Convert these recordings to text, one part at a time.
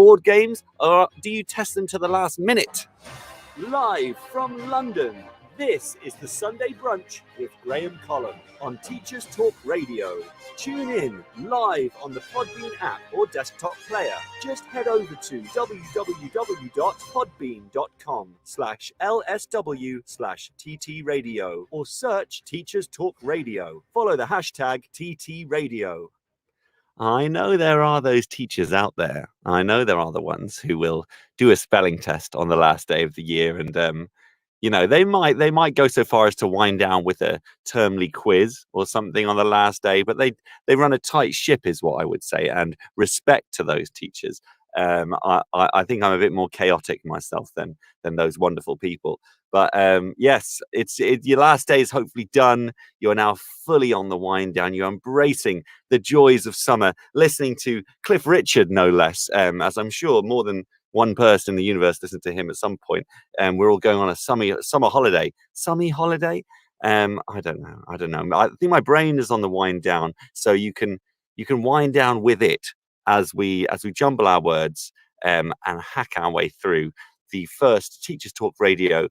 board games, or do you test them to the last minute? Live from London, this is the Sunday Brunch with Graham Columb on Teachers Talk Radio. Tune in live on the Podbean app or desktop player. Just head over to www.podbean.com/LSW/TT Radio or search Teachers Talk Radio. Follow the hashtag TT Radio. I know there are those teachers out there. I know there are the ones who will do a spelling test on the last day of the year, and they might go so far as to wind down with a termly quiz or something on the last day, but they run a tight ship, is what I would say, and respect to those teachers. I think I'm a bit more chaotic myself than those wonderful people. But yes, your last day is hopefully done. You're now fully on the wind down. You're embracing the joys of summer, listening to Cliff Richard, no less, as I'm sure more than one person in the universe listened to him at some point. We're all going on a summer holiday. Summy holiday? I don't know. I think my brain is on the wind down, so you can wind down with it as we jumble our words and hack our way through the first Teachers Talk Radio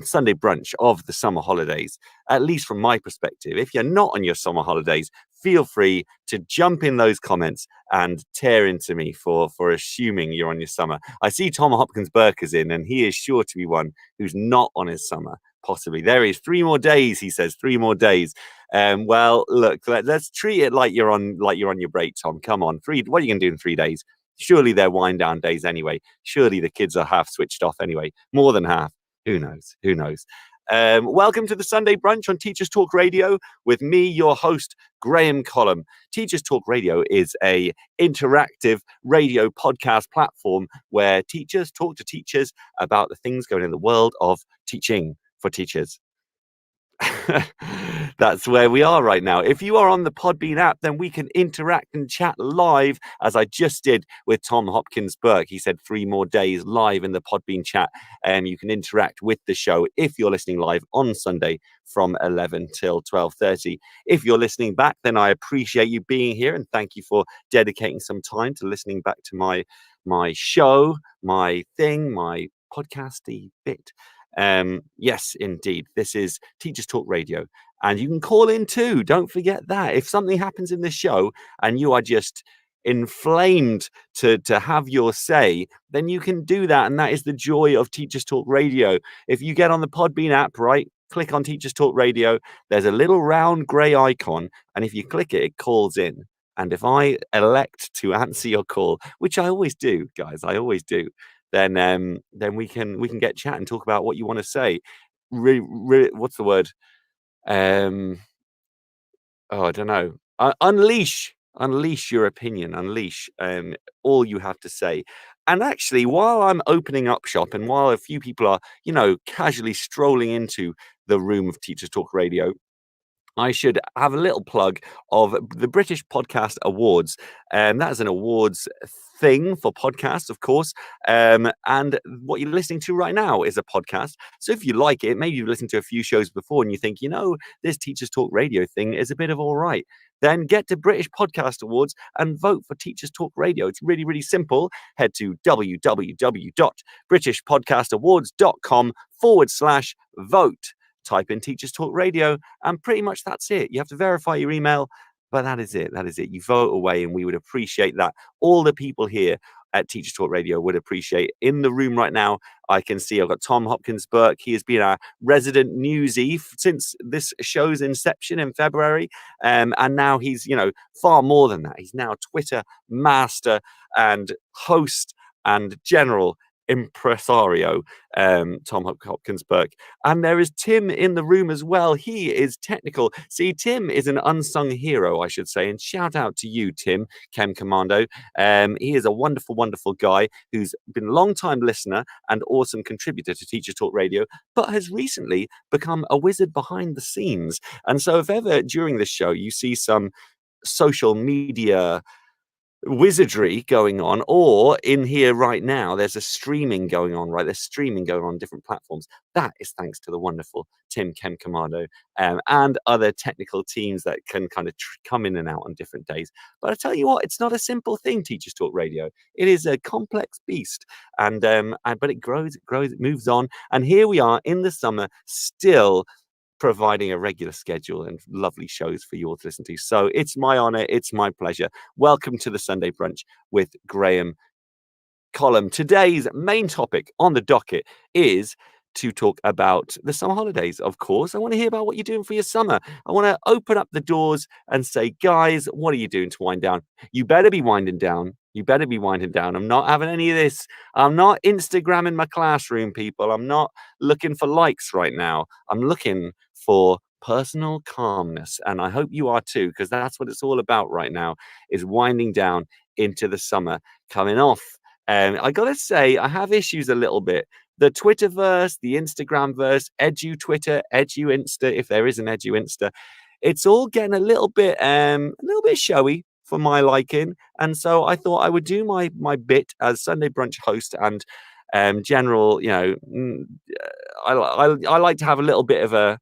Sunday brunch of the summer holidays, at least from my perspective. If you're not on your summer holidays, feel free to jump in those comments and tear into me for assuming you're on your summer. I see Tom Hopkins Burke is in, and he is sure to be one who's not on his summer, possibly. There is 3 more days, he says, 3 more days. Well, look, let's treat it like you're on your break, Tom. Come on, what are you going to do in 3 days? Surely they're wind down days anyway. Surely the kids are half switched off anyway, more than half. Who knows? Welcome to the Sunday Brunch on Teachers Talk Radio with me, your host, Graham Columb. Teachers Talk Radio is a interactive radio podcast platform where teachers talk to teachers about the things going in the world of teaching for teachers. That's where we are right now. If you are on the Podbean app, then we can interact and chat live, as I just did with Tom Hopkins Burke. He said 3 more days live in the Podbean chat. You can interact with the show if you're listening live on Sunday from 11 till 12:30. If you're listening back, then I appreciate you being here, and thank you for dedicating some time to listening back to my show, my thing, my podcasty bit. Yes, indeed. This is Teachers Talk Radio, and you can call in too. Don't forget that. If something happens in this show and you are just inflamed to have your say, then you can do that, and that is the joy of Teachers Talk Radio. If you get on the Podbean app, right, click on Teachers Talk Radio, there's a little round grey icon, and if you click it, it calls in. And if I elect to answer your call, which I always do, guys, I always do, then we can get chat and talk about what you want to say. What's the word? I don't know. Unleash your opinion. Unleash all you have to say. And actually, while I'm opening up shop, and while a few people are, casually strolling into the room of Teachers Talk Radio, I should have a little plug of the British Podcast Awards. That is an awards thing for podcasts, of course. And what you're listening to right now is a podcast. So if you like it, maybe you've listened to a few shows before and you think, this Teachers Talk Radio thing is a bit of all right. Then get to British Podcast Awards and vote for Teachers Talk Radio. It's really, really simple. Head to www.britishpodcastawards.com/vote. Type in Teachers Talk Radio, and pretty much that's it. You have to verify your email, but that is it. You vote away, and we would appreciate that. All the people here at Teachers Talk Radio would appreciate. In the room right now, I can see I've got Tom Hopkins Burke. He has been our resident newsie since this show's inception in February. And now he's, far more than that. He's now Twitter master and host and general impresario, Tom Hopkins Burke. And there is Tim in the room as well. He is technical. See, Tim is an unsung hero, I should say, and shout out to you, Tim, Chem Commando. He is a wonderful, wonderful guy who's been a long-time listener and awesome contributor to Teachers Talk Radio, but has recently become a wizard behind the scenes. And so if ever during this show you see some social media wizardry going on, or in here right now there's a streaming going on, right? There's streaming going on different platforms. That is thanks to the wonderful Tim Kemkamado, and other technical teams that can kind of come in and out on different days. But I tell you what, it's not a simple thing, Teachers Talk Radio. It is a complex beast, but it grows, it moves on, and here we are in the summer still providing a regular schedule and lovely shows for you all to listen to. So it's my honor, it's my pleasure. Welcome to the Sunday Brunch with Graham Column. Today's main topic on the docket is to talk about the summer holidays. Of course, I want to hear about what you're doing for your summer. I want to open up the doors and say, guys, what are you doing to wind down? You better be winding down. You better be winding down. I'm not having any of this. I'm not Instagramming my classroom, people. I'm not looking for likes right now. I'm looking for personal calmness. And I hope you are too, because that's what it's all about right now, is winding down into the summer coming off. I got to say, I have issues a little bit. The Twitterverse, the Instagramverse, Edu Twitter, Edu Insta, if there is an Edu Insta, it's all getting a little bit showy for my liking. And so I thought I would do my bit as Sunday Brunch host and general, I like to have a little bit of a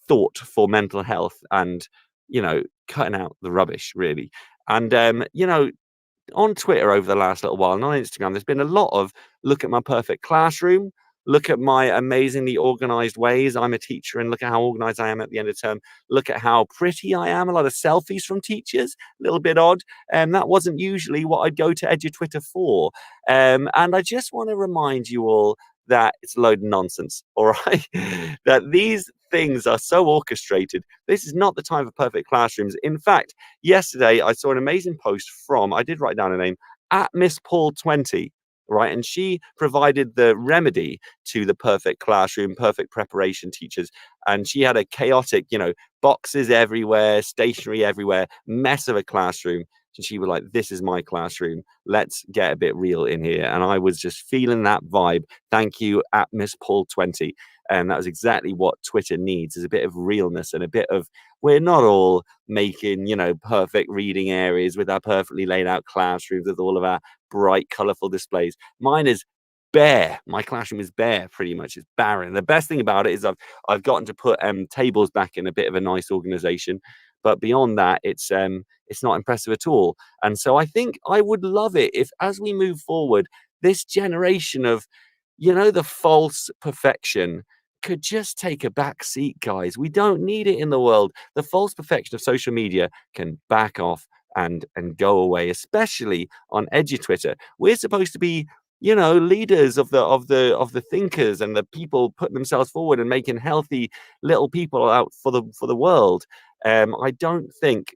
thought for mental health and, cutting out the rubbish, really. And, on Twitter over the last little while and on Instagram, there's been a lot of look at my perfect classroom, look at my amazingly organized ways. I'm a teacher and look at how organized I am at the end of term. Look at how pretty I am. A lot of selfies from teachers, a little bit odd. And that wasn't usually what I'd go to Edu Twitter for. And I just want to remind you all that it's a load of nonsense, all right? That these things are so orchestrated. This is not the time for perfect classrooms. In fact, yesterday I saw an amazing post from, I did write down her name, at Miss Paul 20, right? And she provided the remedy to the perfect classroom, perfect preparation teachers. And she had a chaotic, boxes everywhere, stationery everywhere, mess of a classroom. And she was like, this is my classroom. Let's get a bit real in here. And I was just feeling that vibe. Thank you, at Miss Paul 20. And that was exactly what Twitter needs, is a bit of realness and a bit of, we're not all making, perfect reading areas with our perfectly laid out classrooms with all of our bright, colorful displays. Mine is bare. My classroom is bare, pretty much. It's barren. The best thing about it is I've gotten to put tables back in a bit of a nice organization. But beyond that, it's not impressive at all. And so I think I would love it if, as we move forward, this generation of, the false perfection could just take a back seat, guys. We don't need it in the world. The false perfection of social media can back off and go away, especially on Edu Twitter. We're supposed to be, leaders of the thinkers and the people putting themselves forward and making healthy little people out for the world. I don't think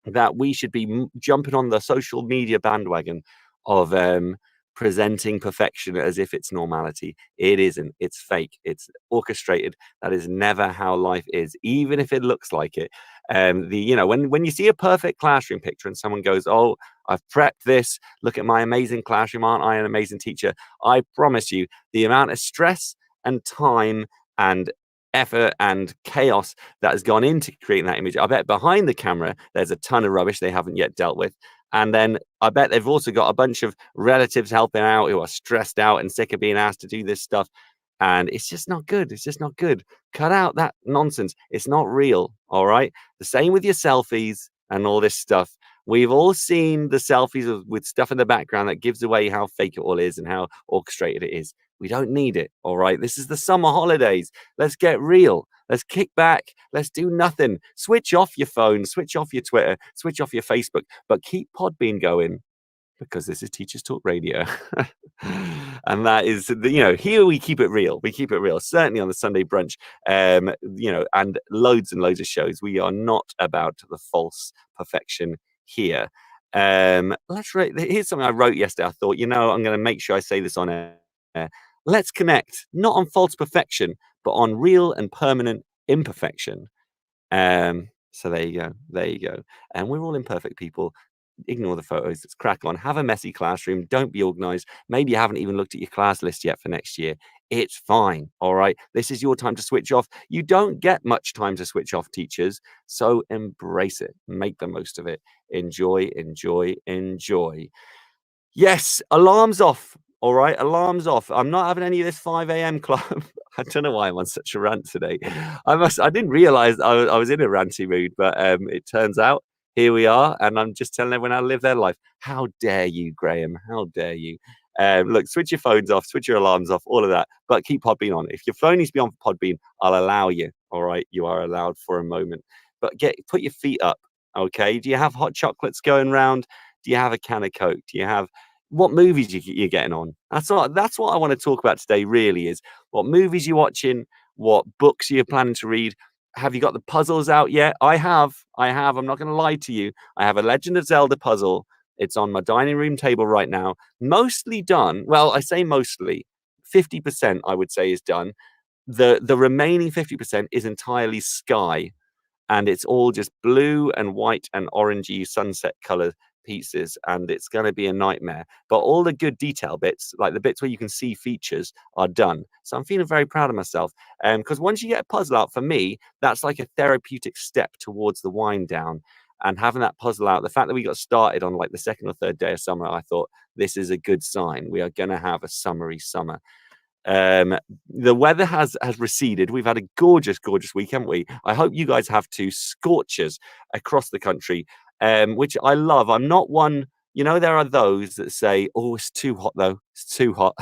that we should be jumping on the social media bandwagon of presenting perfection as if it's normality. It isn't. It's fake. It's orchestrated. That is never how life is, even if it looks like it. When you see a perfect classroom picture and someone goes, "Oh, I've prepped this. Look at my amazing classroom. Aren't I an amazing teacher?" I promise you, the amount of stress and time and effort and chaos that has gone into creating that image, I bet behind the camera there's a ton of rubbish they haven't yet dealt with. And then I bet they've also got a bunch of relatives helping out who are stressed out and sick of being asked to do this stuff. And it's just not good. It's just not good. Cut out that nonsense. It's not real. All right. The same with your selfies and all this stuff. We've all seen the selfies with stuff in the background that gives away how fake it all is and how orchestrated it is. We don't need it. All right. This is the summer holidays. Let's get real. Let's kick back. Let's do nothing. Switch off your phone, switch off your Twitter, switch off your Facebook, but keep Podbean going, because this is Teachers Talk Radio. And that is, here we keep it real. We keep it real, certainly on the Sunday Brunch, and loads and loads of shows. We are not about the false perfection here. Here's something I wrote yesterday. I thought, I'm going to make sure I say this on air. Let's connect, not on false perfection, but on real and permanent imperfection. So there you go. And we're all imperfect people. Ignore the photos. Let's crack on. Have a messy classroom. Don't be organized. Maybe you haven't even looked at your class list yet for next year. It's fine. All right. This is your time to switch off. You don't get much time to switch off, teachers. So embrace it. Make the most of it. Enjoy, enjoy, enjoy. Yes, alarms off. All right, alarms off. I'm not having any of this 5 a.m. club. I don't know why I'm on such a rant today. I didn't realize I was in a ranty mood, but it turns out here we are, and I'm just telling everyone how to live their life. How dare you, Graham? How dare you? Look, switch your phones off, switch your alarms off, all of that, but keep Podbean on. If your phone needs to be on for Podbean, I'll allow you. All right, you are allowed for a moment, but put your feet up. Okay. Do you have hot chocolates going round? Do you have a can of Coke? Do you have what movies you're getting on? That's what I want to talk about today. Really, is what movies you're watching, what books you're planning to read. Have you got the puzzles out yet? I have. I have. I'm not going to lie to you. I have a Legend of Zelda puzzle. It's on my dining room table right now. Mostly done. Well, I say mostly. 50% I would say is done. The remaining 50% is entirely sky, and it's all just blue and white and orangey sunset color pieces, and it's going to be a nightmare. But all the good detail bits, like the bits where you can see features, are done. So I'm feeling very proud of myself, because once you get a puzzle out, for me, that's like a therapeutic step towards the wind down. And having that puzzle out, the fact that we got started on like the second or third day of summer, I thought this is a good sign. We are going to have a summery summer. The weather has receded. We've had a gorgeous week, haven't we? I hope you guys have too. Scorchers across the country, which I love. I'm not one, there are those that say, oh, it's too hot though, it's too hot.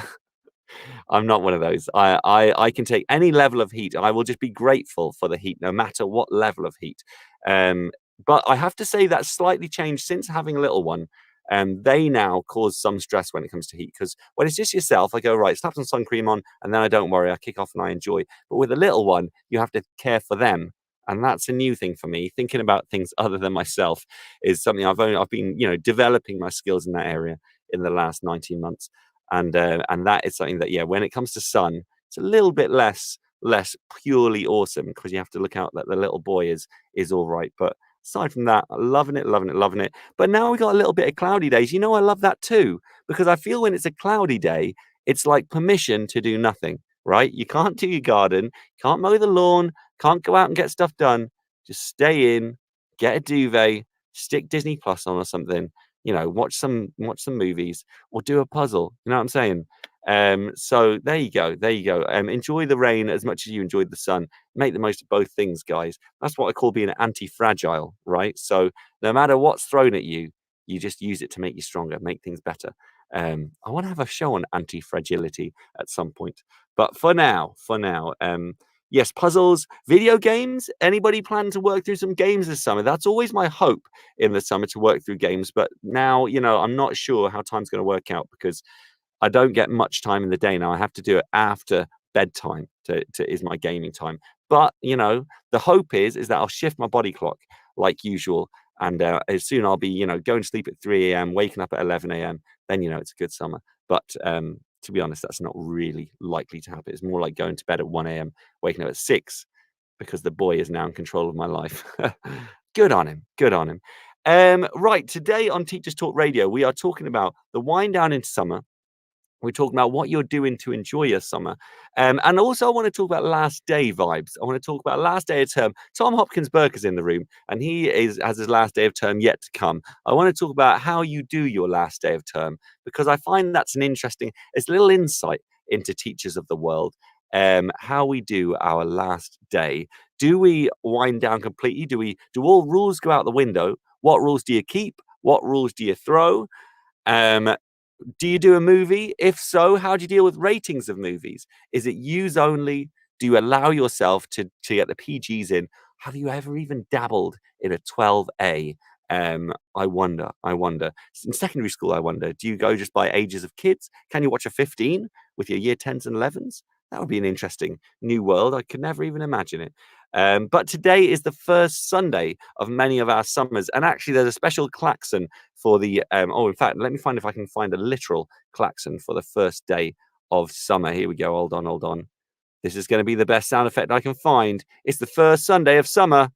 I'm not one of those. I can take any level of heat. I will just be grateful for the heat, no matter what level of heat. Um, but I have to say that's slightly changed since having a little one. They now cause some stress when it comes to heat, because when it's just yourself, I go, right, slap some sun cream on, and then I don't worry, I kick off and I enjoy. But with a little one, you have to care for them. And that's a new thing for me. Thinking about things other than myself is something I've been, developing my skills in that area in the last 19 months. And that is something that, yeah, when it comes to sun, it's a little bit less purely awesome, because you have to look out that the little boy is all right. But aside from that, loving it, loving it, loving it. But now we got a little bit of cloudy days. I love that too, because I feel when it's a cloudy day, it's like permission to do nothing, right? You can't do your garden, can't mow the lawn, can't go out and get stuff done. Just stay in, get a duvet, stick Disney Plus on or something, watch some movies or do a puzzle. You know what I'm saying? So there you go. There you go. Enjoy the rain as much as you enjoyed the sun. Make the most of both things, guys. That's what I call being anti-fragile, right? So no matter what's thrown at you, you just use it to make you stronger, make things better. I want to have a show on anti-fragility at some point. But for now, yes, puzzles, video games. Anybody plan to work through some games this summer? That's always my hope in the summer, to work through games. But now, I'm not sure how time's going to work out, because I don't get much time in the day now. I have to do it after bedtime is my gaming time. But, the hope is that I'll shift my body clock like usual. And as soon I'll be, going to sleep at 3 a.m., waking up at 11 a.m., then, it's a good summer. But to be honest, that's not really likely to happen. It's more like going to bed at 1 a.m., waking up at 6, because the boy is now in control of my life. Good on him. Good on him. Right. Today on Teachers Talk Radio, we are talking about the wind down into summer. We're talking about what you're doing to enjoy your summer. And also, I want to talk about last day vibes. I want to talk about last day of term. Tom Hopkins Burke is in the room, and he has his last day of term yet to come. I want to talk about how you do your last day of term, because I find that's it's a little insight into teachers of the world. How we do our last day. Do we wind down completely? Do all rules go out the window? What rules do you keep? What rules do you throw? Do you do a movie? If so, how do you deal with ratings of movies? Is it use only? Do you allow yourself to get the PGs in? Have you ever even dabbled in a 12A? I wonder. In secondary school, I wonder, do you go just by ages of kids? Can you watch a 15 with your year 10s and 11s? That would be an interesting new world. I could never even imagine it. But today is the first Sunday of many of our summers. And actually, there's a special klaxon for the... in fact, let me find if I can find a literal klaxon for the first day of summer. Here we go. Hold on. This is going to be the best sound effect I can find. It's the first Sunday of summer.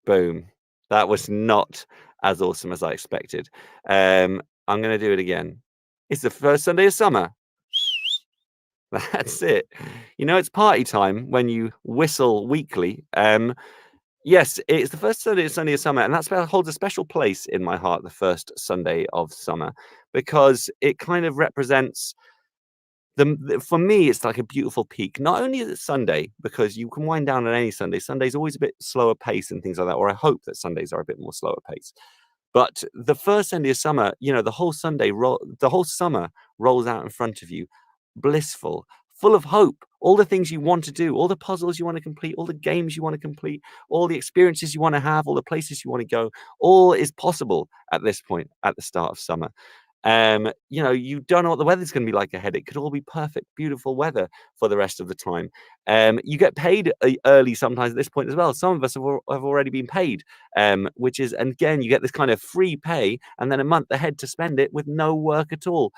Boom. That was not as awesome as I expected. I'm going to do it again. It's the first Sunday of summer. That's it. You know, it's party time when you whistle weekly. Yes, it's the first Sunday of summer, and that's why it holds a special place in my heart, the first Sunday of summer, because it kind of represents for me, it's like a beautiful peak. Not only is it Sunday, because you can wind down on any Sunday. Sunday's always a bit slower pace and things like that, or I hope that Sundays are a bit more slower pace. But the first Sunday of summer, you know, the whole summer rolls out in front of you, blissful, full of hope. All the things you want to do, all the puzzles you want to complete, all the games you want to complete, all the experiences you want to have, all the places you want to go, all is possible at this point at the start of summer. You know, you don't know what the weather's going to be like ahead. It could all be perfect, beautiful weather for the rest of the time. You get paid early sometimes at this point as well. Some of us have already been paid, which is, and again, you get this kind of free pay and then a month ahead to spend it with no work at all.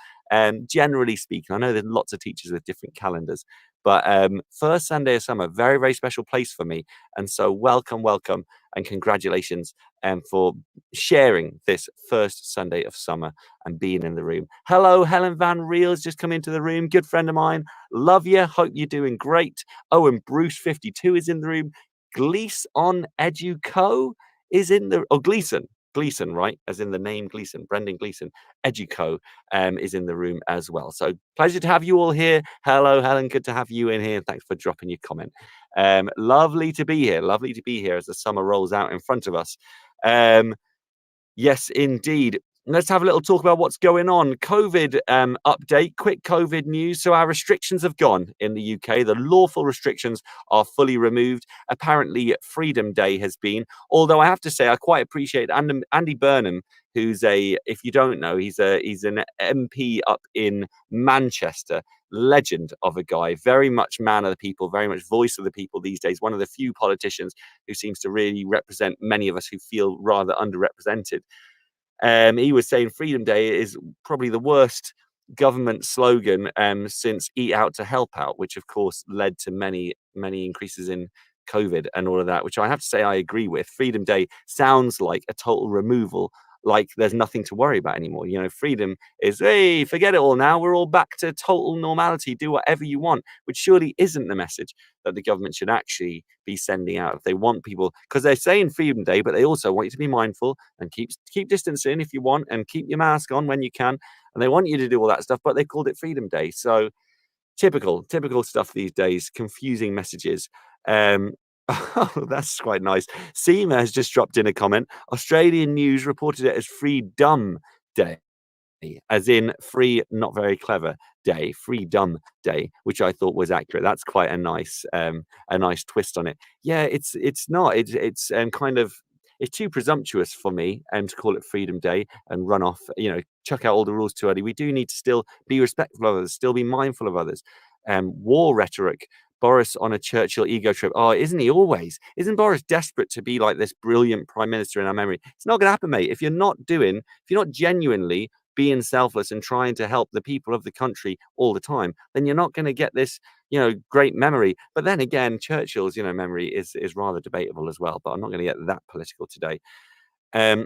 Generally speaking, I know there's lots of teachers with different calendars, but first Sunday of summer, very, very special place for me. And so welcome, welcome, and congratulations for sharing this first Sunday of summer and being in the room. Hello, Helen Van Riel's just come into the room. Good friend of mine. Love you. Hope you're doing great. Oh, and Bruce 52 is in the room. Gleese on Educo is in the Gleason, right? As in the name Gleason, Brendan Gleason, Educo is in the room as well. So pleasure to have you all here. Hello, Helen. Good to have you in here. Thanks for dropping your comment. Lovely to be here. Lovely to be here as the summer rolls out in front of us. Yes, indeed. Let's have a little talk about what's going on. COVID update, quick COVID news. So our restrictions have gone in the UK. The lawful restrictions are fully removed. Apparently, Freedom Day has been. Although I have to say, I quite appreciate Andy Burnham, who's if you don't know, he's an MP up in Manchester. Legend of a guy, very much man of the people, very much voice of the people these days. One of the few politicians who seems to really represent many of us who feel rather underrepresented. He was saying Freedom Day is probably the worst government slogan since Eat Out to Help Out, which of course led to many, many increases in COVID and all of that, which I have to say I agree with. Freedom Day sounds like a total removal, like there's nothing to worry about anymore. You know, freedom is, hey, forget it all now. We're all back to total normality. Do whatever you want, which surely isn't the message that the government should actually be sending out. If they want people, because they're saying Freedom Day, but they also want you to be mindful and keep distancing if you want, and keep your mask on when you can. And they want you to do all that stuff, but they called it Freedom Day. So typical stuff these days, confusing messages. Oh, that's quite nice. Seema has just dropped in a comment. Australian news reported it as Freedom Day, as in free, not very clever day, Freedom Day, which I thought was accurate. That's quite a nice twist on it. Yeah, it's not. It's kind of, it's too presumptuous for me to call it Freedom Day and run off, you know, chuck out all the rules too early. We do need to still be respectful of others, still be mindful of others. War rhetoric. Boris on a Churchill ego trip. Oh, isn't he always? Isn't Boris desperate to be like this brilliant prime minister in our memory? It's not going to happen, mate. If you're not genuinely being selfless and trying to help the people of the country all the time, then you're not going to get this, you know, great memory. But then again, Churchill's, you know, memory is rather debatable as well. But I'm not going to get that political today.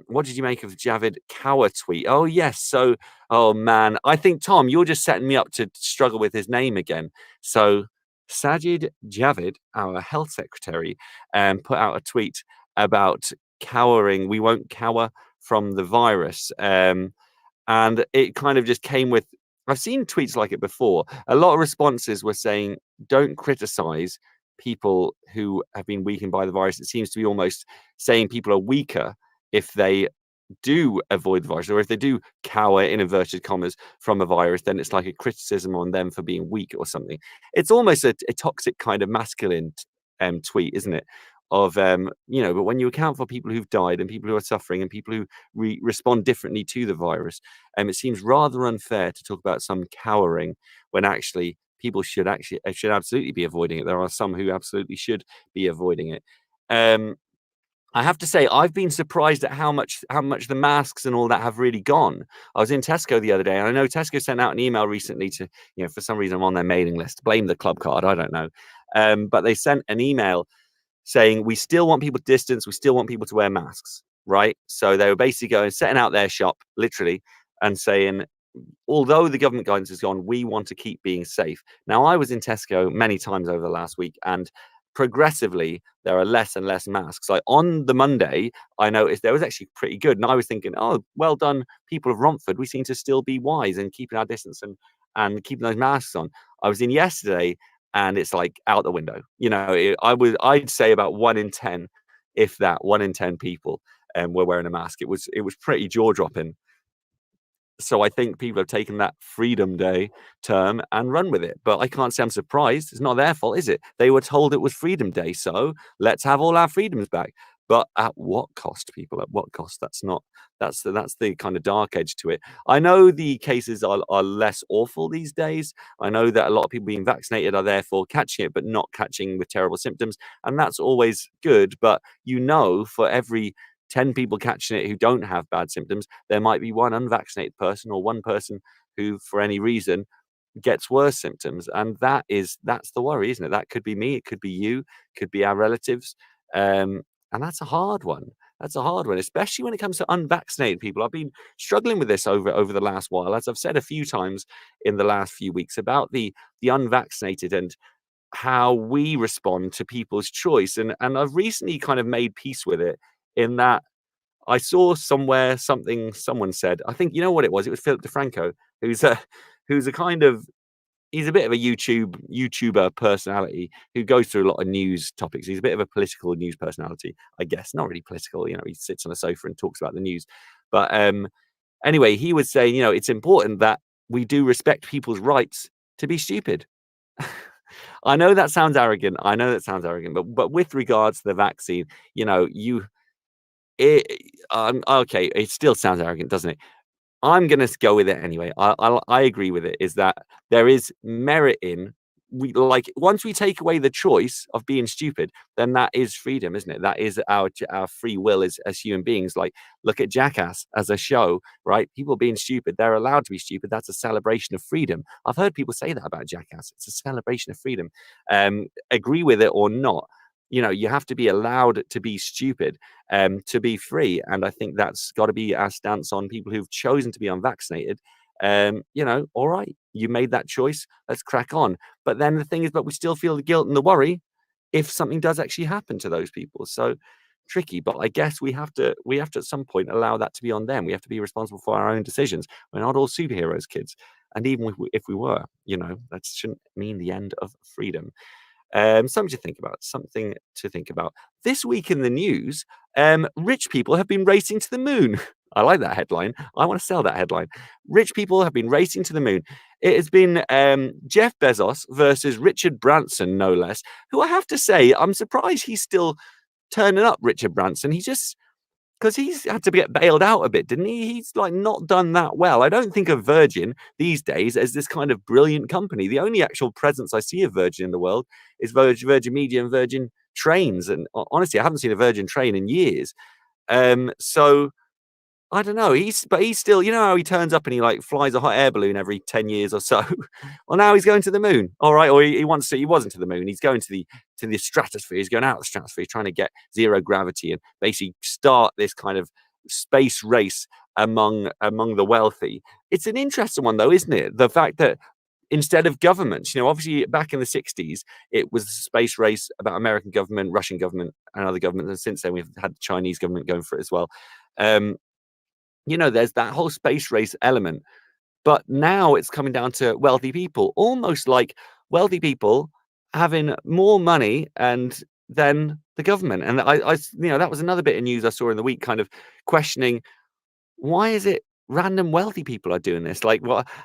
What did you make of Javid Cower tweet? Oh yes, so oh man, I think Tom, you're just setting me up to struggle with his name again. So Sajid Javid, our health secretary, put out a tweet about cowering. We won't cower from the virus. And it kind of just came with, I've seen tweets like it before. A lot of responses were saying, don't criticize people who have been weakened by the virus. It seems to be almost saying people are weaker if they do avoid the virus, or if they do cower in inverted commas from a virus, then it's like a criticism on them for being weak or something. It's almost a toxic kind of masculine tweet, isn't it? Of you know, but when you account for people who've died and people who are suffering and people who respond differently to the virus, it seems rather unfair to talk about some cowering when actually people should absolutely be avoiding it. There are some who absolutely should be avoiding it. I have to say, I've been surprised at how much the masks and all that have really gone. I was in Tesco the other day, and I know Tesco sent out an email recently to, you know, for some reason I'm on their mailing list. Blame the club card, I don't know. But they sent an email saying, we still want people to distance, we still want people to wear masks, right? So they were basically going, setting out their shop, literally, and saying, although the government guidance has gone, we want to keep being safe. Now, I was in Tesco many times over the last week, and progressively there are less and less masks. Like on the Monday, I noticed there was actually pretty good, and I was thinking, oh, well done, people of Romford. We seem to still be wise and keeping our distance and keeping those masks on. I was in yesterday, and it's like out the window. I'd say about 1 in 10, if that 1 in 10 people were wearing a mask. It was pretty jaw dropping. So I think people have taken that Freedom Day term and run with it. But I can't say I'm surprised. It's not their fault, is it? They were told it was Freedom Day, so let's have all our freedoms back. But at what cost, people? At what cost? That's the kind of dark edge to it. I know the cases are less awful these days. I know that a lot of people being vaccinated are therefore catching it, but not catching with terrible symptoms. And that's always good. But for every 10 people catching it who don't have bad symptoms, there might be one unvaccinated person or one person who, for any reason, gets worse symptoms. And that's the worry, isn't it? That could be me, it could be you, could be our relatives. And that's a hard one. That's a hard one, especially when it comes to unvaccinated people. I've been struggling with this over the last while, as I've said a few times in the last few weeks, about the unvaccinated and how we respond to people's choice. And I've recently kind of made peace with it, in that I saw somewhere someone said, I think you know what it was. It was Philip DeFranco, who's a kind of he's a bit of a YouTuber personality who goes through a lot of news topics. He's a bit of a political news personality, I guess. Not really political, he sits on a sofa and talks about the news. But anyway, he was saying, it's important that we do respect people's rights to be stupid. I know that sounds arrogant. But with regards to the vaccine, it okay, it still sounds arrogant, doesn't it? I'm gonna go with it anyway. I agree with it, is that there is merit in once we take away the choice of being stupid, then that is freedom, isn't it? That is our free will as human beings. Like, look at Jackass as a show, right? People being stupid, they're allowed to be stupid. That's a celebration of freedom. I've heard people say that about Jackass. It's a celebration of freedom. Agree with it or not, you have to be allowed to be stupid, to be free. And I think that's got to be our stance on people who've chosen to be unvaccinated. All right, you made that choice. Let's crack on. But then the thing is, we still feel the guilt and the worry if something does actually happen to those people. So tricky. But I guess we have to at some point allow that to be on them. We have to be responsible for our own decisions. We're not all superheroes, kids. And even if we were, that shouldn't mean the end of freedom. Something to think about. This week in the news, rich people have been racing to the moon. I like that headline. I want to sell that headline. Rich people have been racing to the moon. It has been Jeff Bezos versus Richard Branson, no less, who I have to say, I'm surprised he's still turning up, Richard Branson. Because he's had to get bailed out a bit, didn't he? He's not done that well. I don't think of Virgin these days as this kind of brilliant company. The only actual presence I see of Virgin in the world is Virgin Media and Virgin Trains. And honestly, I haven't seen a Virgin train in years. So I don't know. He's still, how he turns up and he flies a hot air balloon every 10 years or so. Well, now he's going to the moon. All right. Or he wasn't to the moon. He's going to the stratosphere. He's going out of the stratosphere. He's trying to get zero gravity and basically start this kind of space race among the wealthy. It's an interesting one though, isn't it? The fact that instead of governments, obviously back in the 60s, it was a space race about American government, Russian government, and other governments. And since then, we've had the Chinese government going for it as well. There's that whole space race element. But now it's coming down to wealthy people, almost like wealthy people having more money than the government. And that was another bit of news I saw in the week, kind of questioning, why is it random wealthy people are doing this?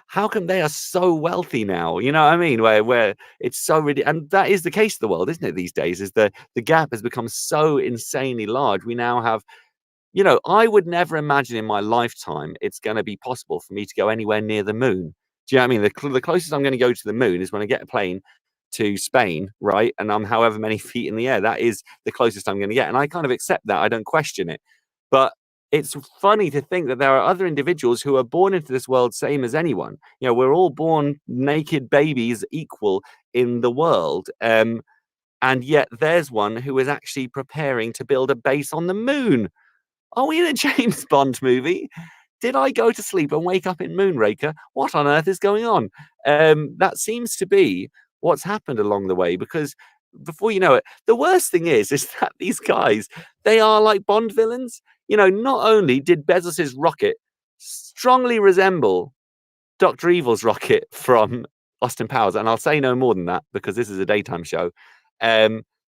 How come they are so wealthy now? You know what I mean? Where it's so ridiculous. And that is the case of the world, isn't it? These days, is the gap has become so insanely large. We now have, I would never imagine in my lifetime it's going to be possible for me to go anywhere near the moon. Do you know what I mean? The closest I'm going to go to the moon is when I get a plane to Spain, right? And I'm however many feet in the air. That is the closest I'm going to get. And I kind of accept that. I don't question it. But it's funny to think that there are other individuals who are born into this world same as anyone. We're all born naked babies equal in the world. And yet there's one who is actually preparing to build a base on the moon. Are we in a James Bond movie? Did I go to sleep and wake up in Moonraker? What on earth is going on? That seems to be what's happened along the way, because before you know it, the worst thing is that these guys, they are like Bond villains. Not only did Bezos's rocket strongly resemble Dr. Evil's rocket from Austin Powers, and I'll say no more than that because this is a daytime show.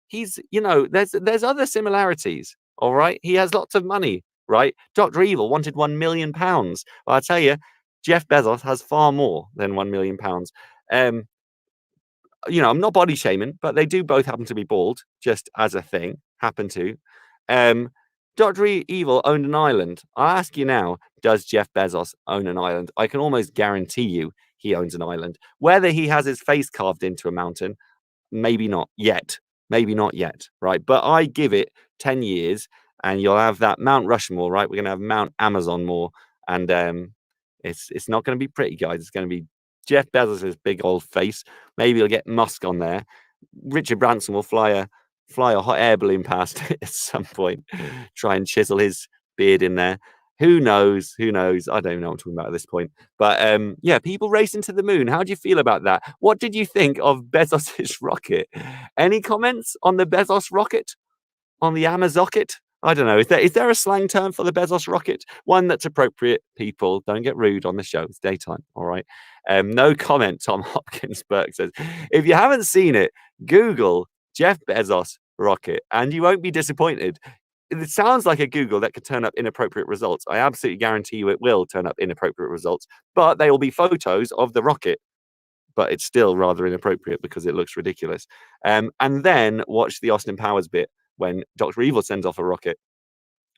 He's, there's other similarities. All right, he has lots of money. Right, Dr. Evil wanted £1 million. Well, I tell you, Jeff Bezos has far more than £1 million. I'm not body shaming, but they do both happen to be bald, just as a thing. Happen to. Dr. Evil owned an island. I ask you now, does Jeff Bezos own an island? I can almost guarantee you he owns an island. Whether he has his face carved into a mountain, maybe not yet. Maybe not yet, right? But I give it 10 years and you'll have that Mount Rushmore, right? We're going to have Mount Amazon more. And it's not going to be pretty, guys. It's going to be Jeff Bezos' big old face. Maybe he'll get Musk on there. Richard Branson will fly a hot air balloon past it at some point, try and chisel his beard in there. Who knows? I don't even know what I'm talking about at this point. But yeah, people racing to the moon. How do you feel about that? What did you think of Bezos' rocket? Any comments on the Bezos rocket? On the Amazocket? I don't know. Is there a slang term for the Bezos rocket? One that's appropriate. People, don't get rude on the show. It's daytime. All right. No comment, Tom Hopkins Burke says. If you haven't seen it, Google Jeff Bezos rocket and you won't be disappointed. It sounds like a Google that could turn up inappropriate results. I absolutely guarantee you it will turn up inappropriate results, but they will be photos of the rocket. But it's still rather inappropriate because it looks ridiculous. And then watch the Austin Powers bit when Dr. Evil sends off a rocket,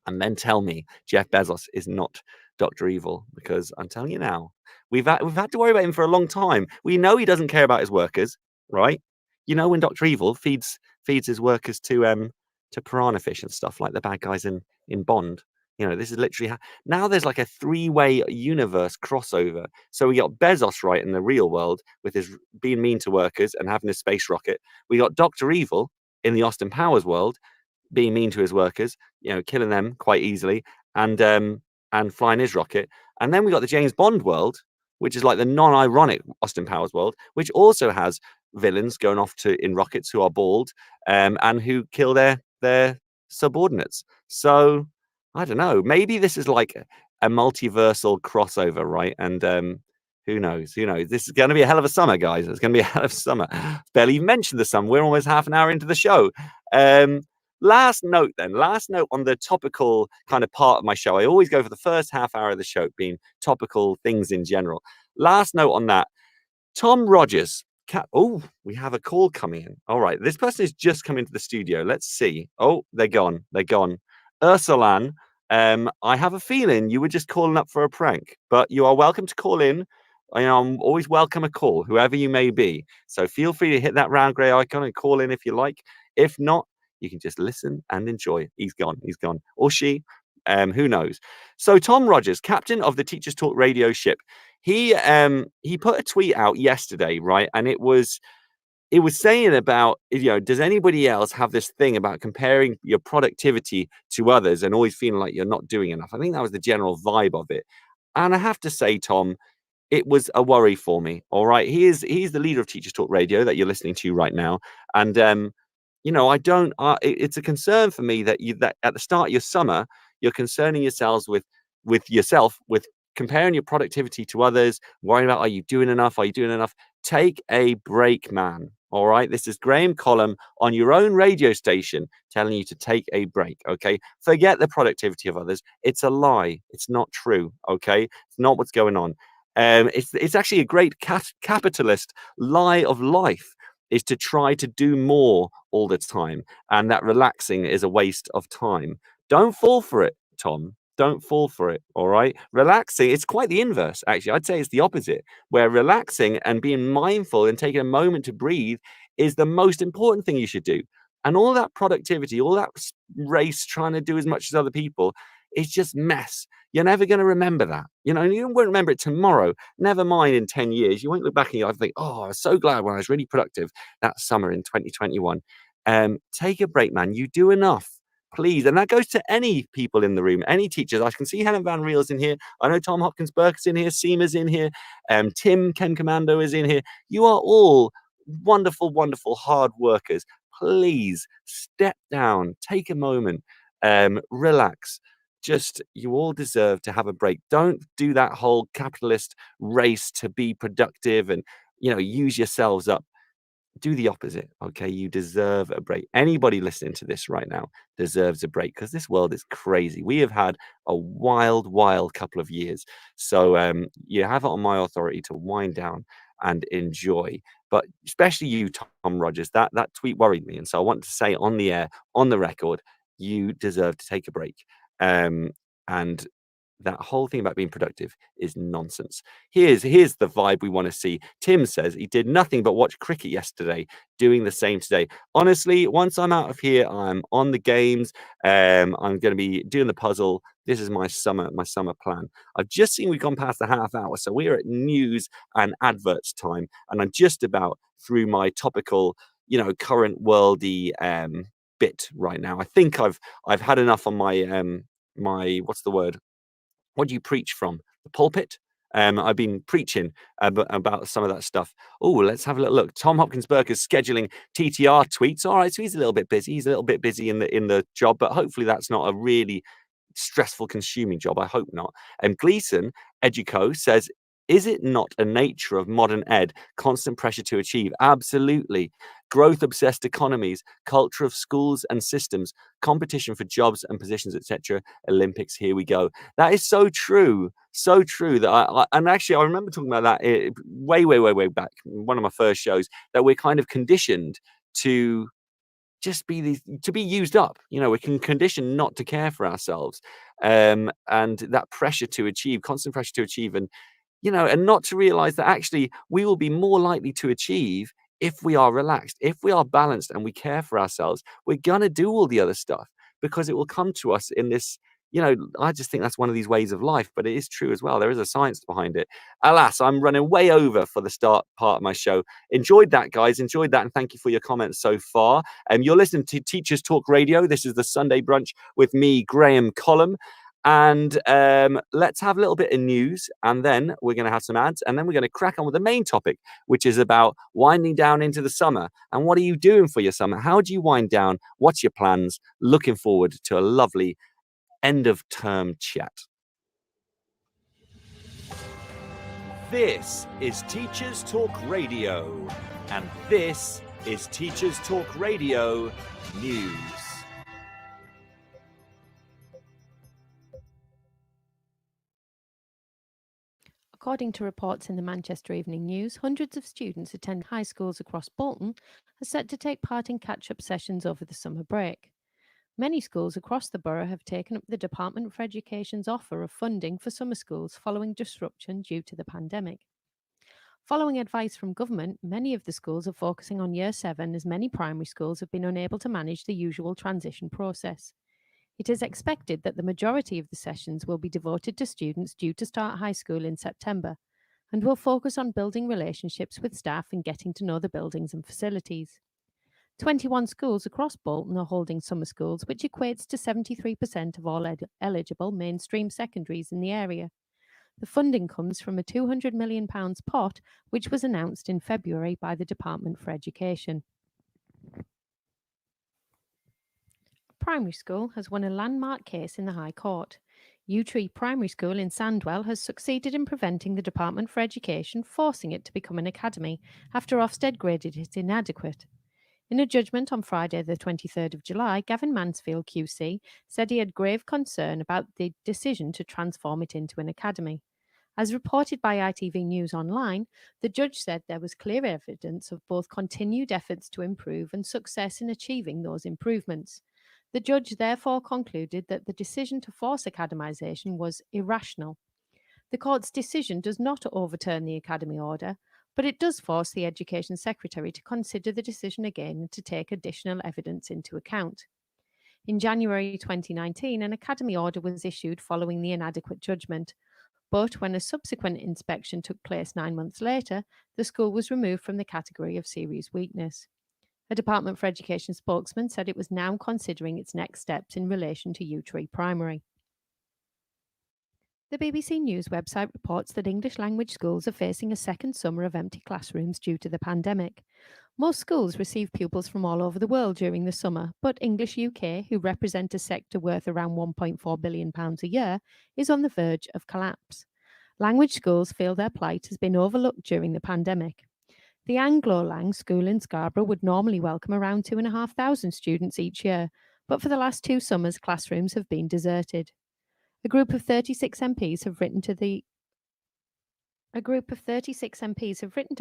and then tell me Jeff Bezos is not Dr. Evil, because I'm telling you now, we've had to worry about him for a long time. We know he doesn't care about his workers, right? When Dr. Evil feeds his workers to piranha fish and stuff like the bad guys in Bond. This is literally now there's like a 3-way universe crossover. So we got Bezos right in the real world with his being mean to workers and having a space rocket. We got Dr. Evil in the Austin Powers world being mean to his workers, killing them quite easily and flying his rocket. And then we got the James Bond world, which is like the non-ironic Austin Powers world, which also has villains going off in rockets who are bald and who kill their subordinates. So I don't know. Maybe this is like a multiversal crossover, right? And who knows? This is going to be a hell of a summer, guys. It's going to be a hell of a summer. Barely even mentioned the summer. We're almost half an hour into the show. Last note on the topical kind of part of my show. I always go for the first half hour of the show being topical things in general. Last note on that. Tom Rogers. We have a call coming in. All right. This person has just come into the studio. Let's see. Oh, they're gone. Ursulan, I have a feeling you were just calling up for a prank, but you are welcome to call in. I'm always welcome a call, whoever you may be. So feel free to hit that round grey icon and call in if you like. If not, you can just listen and enjoy. He's gone. Or she. Who knows? So Tom Rogers, captain of the Teachers Talk radio ship, he put a tweet out yesterday, right? And it was saying about, does anybody else have this thing about comparing your productivity to others and always feeling like you're not doing enough? I think that was the general vibe of it. And I have to say, Tom, it was a worry for me. All right. He's the leader of Teachers Talk Radio that you're listening to right now. And, it's a concern for me that at the start of your summer, you're concerning yourselves with yourself, with comparing your productivity to others, worrying about, are you doing enough? Take a break, man. All right. This is Graham Columb on your own radio station telling you to take a break. OK, forget the productivity of others. It's a lie. It's not true. OK, it's not what's going on. It's actually a great capitalist lie of life, is to try to do more all the time. And that relaxing is a waste of time. Don't fall for it, Tom. Don't fall for it. All right. Relaxing, it's quite the inverse, actually. I'd say it's the opposite, where relaxing and being mindful and taking a moment to breathe is the most important thing you should do. And all that productivity, all that race trying to do as much as other people, is just mess. You're never going to remember that. You won't remember it tomorrow. Never mind in 10 years. You won't look back and you'll think, oh, I was so glad when I was really productive that summer in 2021. Take a break, man. You do enough. please. And that goes to any people in the room, any teachers. I can see Helen Van Riel's in here. I know Tom Hopkins Burke is in here. Seema's in here. Tim Ken Commando is in here. You are all wonderful, wonderful hard workers. Please step down, take a moment, relax. Just, you all deserve to have a break. Don't do that whole capitalist race to be productive and, use yourselves up. Do the opposite. Okay, you deserve a break. Anybody listening to this right now deserves a break, because this world is crazy. We have had a wild couple of years. So you have it on my authority to wind down and enjoy. But especially you, Tom Rogers, that tweet worried me, and so I want to say on the air, on the record, you deserve to take a break. And that whole thing about being productive is nonsense. Here's the vibe we want to see. Tim says he did nothing but watch cricket yesterday, doing the same today. Honestly, once I'm out of here, I'm on the games. I'm going to be doing the puzzle. This is my summer plan. I've just seen we've gone past the half hour, so we're at news and adverts time, and I'm just about through my topical, current worldy bit right now. I think I've had enough on my my, what's the word? What do you preach from? The pulpit? I've been preaching about some of that stuff. Oh, let's have a little look. Tom Hopkins Burke is scheduling TTR tweets. All right, so he's a little bit busy. He's a little bit busy in the job, but hopefully that's not a really stressful, consuming job. I hope not. And Gleason Educo says, is it not a nature of modern ed, constant pressure to achieve? Absolutely. Growth-obsessed economies, culture of schools and systems, competition for jobs and positions, etc. Olympics, here we go. That is so true. So true that and actually I remember talking about that way back, one of my first shows, that we're kind of conditioned to just be to be used up. We can condition not to care for ourselves. And that pressure to achieve, constant pressure to achieve, and and not to realize that actually we will be more likely to achieve if we are relaxed, if we are balanced and we care for ourselves. We're going to do all the other stuff because it will come to us in this, I just think that's one of these ways of life, but it is true as well. There is a science behind it. Alas, I'm running way over for the start part of my show. Enjoyed that, guys. Enjoyed that. And thank you for your comments so far. You're listening to Teachers Talk Radio. This is the Sunday Brunch with me, Graham Columb. And let's have a little bit of news, and then we're going to have some ads, and then we're going to crack on with the main topic, which is about winding down into the summer. And what are you doing for your summer? How do you wind down? What's your plans? Looking forward to a lovely end of term chat. This is Teachers Talk Radio, and this is Teachers Talk Radio News. According to reports in the Manchester Evening News, hundreds of students attend high schools across Bolton are set to take part in catch-up sessions over the summer break. Many schools across the borough have taken up the Department for Education's offer of funding for summer schools following disruption due to the pandemic. Following advice from government, many of the schools are focusing on Year 7 as many primary schools have been unable to manage the usual transition process. It is expected that the majority of the sessions will be devoted to students due to start high school in September and will focus on building relationships with staff and getting to know the buildings and facilities. 21 schools across Bolton are holding summer schools, which equates to 73% of all eligible mainstream secondaries in the area. The funding comes from a £200 million pot, which was announced in February by the Department for Education. Primary School has won a landmark case in the High Court. Yew Tree Primary School in Sandwell has succeeded in preventing the Department for Education forcing it to become an academy after Ofsted graded it inadequate. In a judgment on Friday the 23rd of July, Gavin Mansfield QC said he had grave concern about the decision to transform it into an academy. As reported by ITV News Online, the judge said there was clear evidence of both continued efforts to improve and success in achieving those improvements. The judge therefore concluded that the decision to force academisation was irrational. The court's decision does not overturn the academy order, but it does force the Education Secretary to consider the decision again and to take additional evidence into account. In January 2019, an academy order was issued following the inadequate judgment, but when a subsequent inspection took place 9 months later, the school was removed from the category of serious weakness. A Department for Education spokesman said it was now considering its next steps in relation to U3 primary. The BBC News website reports that English language schools are facing a second summer of empty classrooms due to the pandemic. Most schools receive pupils from all over the world during the summer, but English UK, who represent a sector worth around £1.4 billion a year, is on the verge of collapse. Language schools feel their plight has been overlooked during the pandemic. The Anglo-Lang School in Scarborough would normally welcome around 2,500 students each year, but for the last 2 summers, classrooms have been deserted. A group of 36 MPs have written to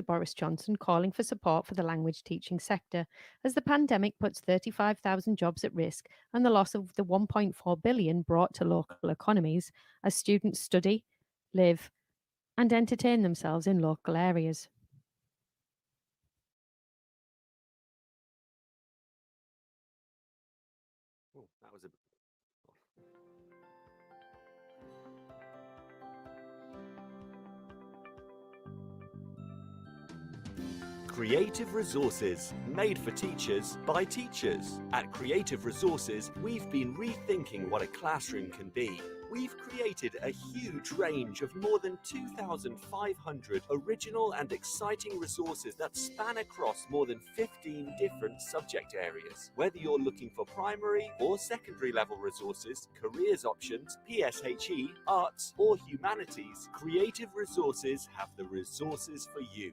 Boris Johnson calling for support for the language teaching sector as the pandemic puts 35,000 jobs at risk and the loss of the 1.4 billion brought to local economies as students study, live, and entertain themselves in local areas. Oh, that was a Creative Resources, made for teachers by teachers. At Creative Resources, we've been rethinking what a classroom can be. We've created a huge range of more than 2,500 original and exciting resources that span across more than 15 different subject areas. Whether you're looking for primary or secondary level resources, careers options, PSHE, arts, or humanities, Creative Resources have the resources for you.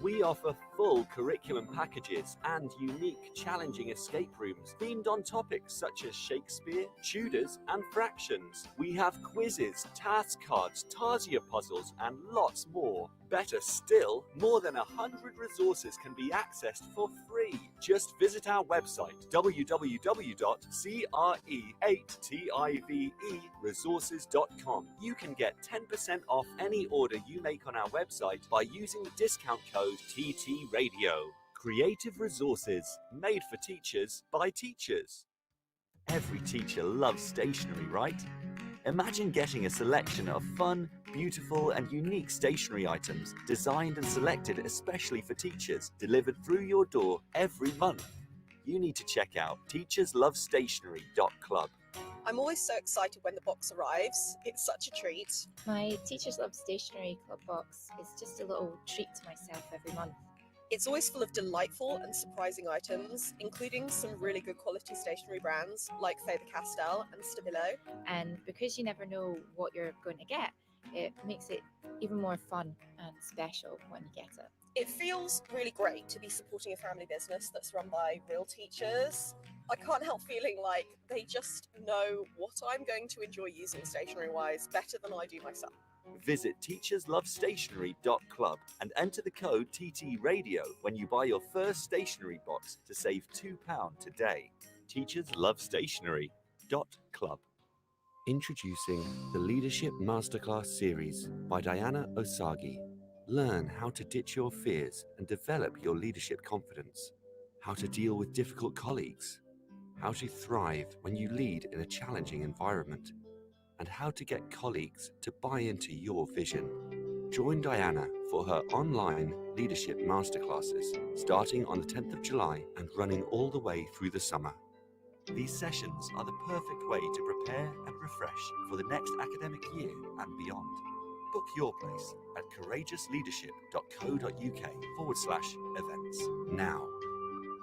We offer full curriculum packages and unique, challenging escape rooms themed on topics such as Shakespeare, Tudors, and fractions. We have quizzes, task cards, Tarsier puzzles, and lots more. Better still, more than 100 resources can be accessed for free. Just visit our website, www.CRE8TIVEresources.com. You can get 10% off any order you make on our website by using the discount code TTRadio. Creative Resources, made for teachers by teachers. Every teacher loves stationery, right? Imagine getting a selection of fun, beautiful, and unique stationery items designed and selected especially for teachers, delivered through your door every month. You need to check out teacherslovestationery.club. I'm always so excited when the box arrives. It's such a treat. My Teachers Love Stationery Club box is just a little treat to myself every month. It's always full of delightful and surprising items, including some really good quality stationery brands like Faber-Castell and Stabilo. And because you never know what you're going to get, it makes it even more fun and special when you get it. It feels really great to be supporting a family business that's run by real teachers. I can't help feeling like they just know what I'm going to enjoy using stationery-wise better than I do myself. Visit teacherslovestationery.club and enter the code TTRadio when you buy your first stationery box to save £2 today. teacherslovestationery.club. Introducing the Leadership Masterclass series by Diana Osagi. Learn how to ditch your fears and develop your leadership confidence. How to deal with difficult colleagues. How to thrive when you lead in a challenging environment. And how to get colleagues to buy into your vision. Join Diana for her online leadership masterclasses starting on the 10th of July and running all the way through the summer. These sessions are the perfect way to prepare and refresh for the next academic year and beyond. Book your place at courageousleadership.co.uk/events now.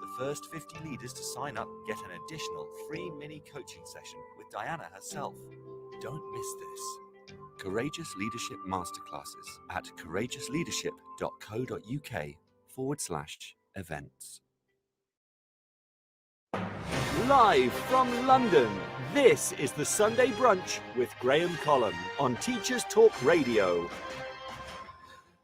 The first 50 leaders to sign up get an additional free mini coaching session with Diana herself. Don't miss this. Courageous Leadership Masterclasses at courageousleadership.co.uk/events. Live from London, this is the Sunday Brunch with Graham Columb on Teachers Talk Radio.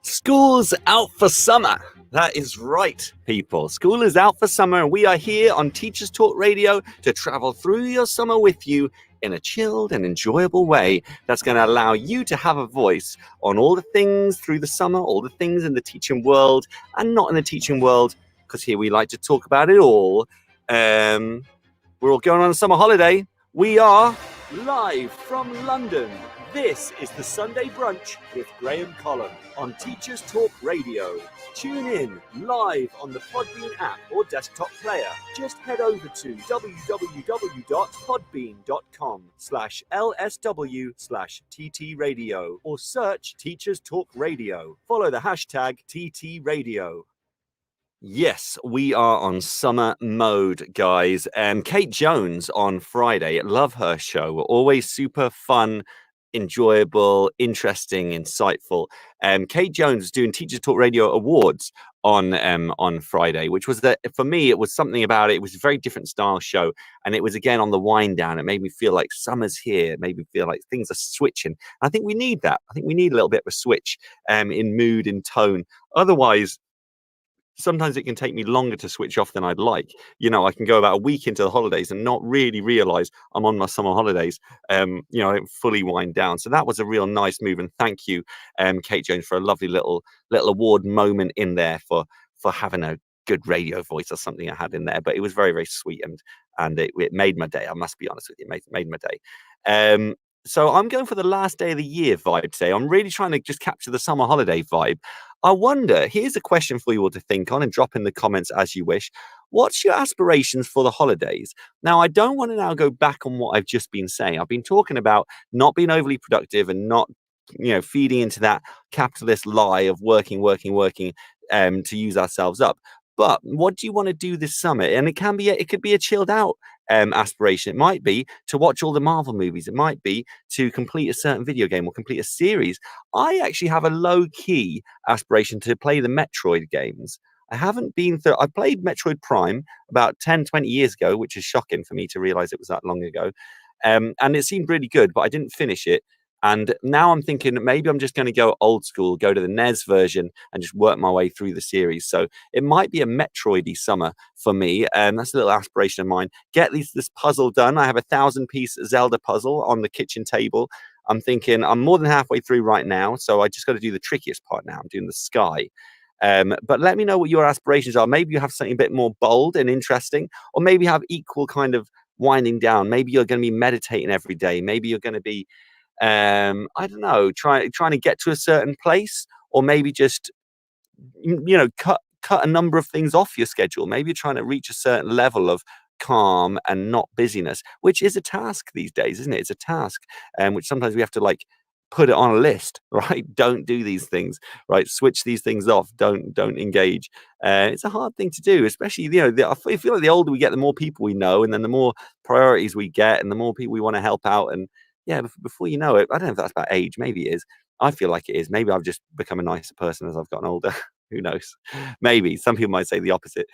School's out for summer. That is right, people. School is out for summer, and we are here on Teachers Talk Radio to travel through your summer with you in a chilled and enjoyable way that's going to allow you to have a voice on all the things through the summer, all the things in the teaching world and not in the teaching world, because here we like to talk about it all. We're all going on a summer holiday. We are live from London. This is the Sunday Brunch with Graham Columb on Teachers Talk Radio. Tune in live on the Podbean app or desktop player. Just head over to www.podbean.com/LSW/TT Radio or search Teachers Talk Radio. Follow the hashtag TT Radio. Yes, we are on summer mode, guys. Kate Jones on Friday. Love her show. Always super fun, enjoyable, interesting, insightful. Kate Jones is doing Teachers Talk Radio Awards on Friday, which was for me, it was something about it. It was a very different style show, and it was again on the wind down. It made me feel like summer's here. It made me feel like things are switching. I think we need that. I think we need a little bit of a switch in mood, in tone. Otherwise, sometimes it can take me longer to switch off than I'd like. You know, I can go about a week into the holidays and not really realize I'm on my summer holidays. You know, I don't fully wind down. So that was a real nice move. And thank you, Kate Jones, for a lovely little award moment in there for having a good radio voice or something I had in there. But it was very, very sweet, and it made my day. I must be honest with you, it made my day. So I'm going for the last day of the year vibe today. I'm really trying to just capture the summer holiday vibe. I wonder, here's a question for you all to think on and drop in the comments as you wish. What's your aspirations for the holidays? Now, I don't want to now go back on what I've just been saying. I've been talking about not being overly productive and not, you know, feeding into that capitalist lie of working to use ourselves up. But what do you want to do this summer? And it could be a chilled out aspiration. It might be to watch all the Marvel movies. It might be to complete a certain video game or complete a series. I actually have a low key aspiration to play the Metroid games. I haven't been through, I played Metroid Prime about 10, 20 years ago, which is shocking for me to realize it was that long ago. And it seemed really good, but I didn't finish it. And now I'm thinking maybe I'm just going to go old school, go to the NES version and just work my way through the series. So it might be a Metroidy summer for me. That's a little aspiration of mine. Get this puzzle done. I have a 1,000-piece Zelda puzzle on the kitchen table. I'm thinking I'm more than halfway through right now. So I just got to do the trickiest part now. I'm doing the sky. But let me know what your aspirations are. Maybe you have something a bit more bold and interesting, or maybe have equal kind of winding down. Maybe you're going to be meditating every day. Maybe you're going to be I don't know, trying to get to a certain place, or maybe just, you know, cut a number of things off your schedule. Maybe you're trying to reach a certain level of calm and not busyness, which is a task these days, isn't it? It's a task, which sometimes we have to like put it on a list, right? Don't do these things, right? Switch these things off. Don't engage. It's a hard thing to do, especially, you know, I feel like the older we get, the more people we know, and then the more priorities we get, and the more people we want to help out. And yeah, before you know it, I don't know if that's about age. Maybe it is. I feel like it is. Maybe I've just become a nicer person as I've gotten older. Who knows? Maybe some people might say the opposite.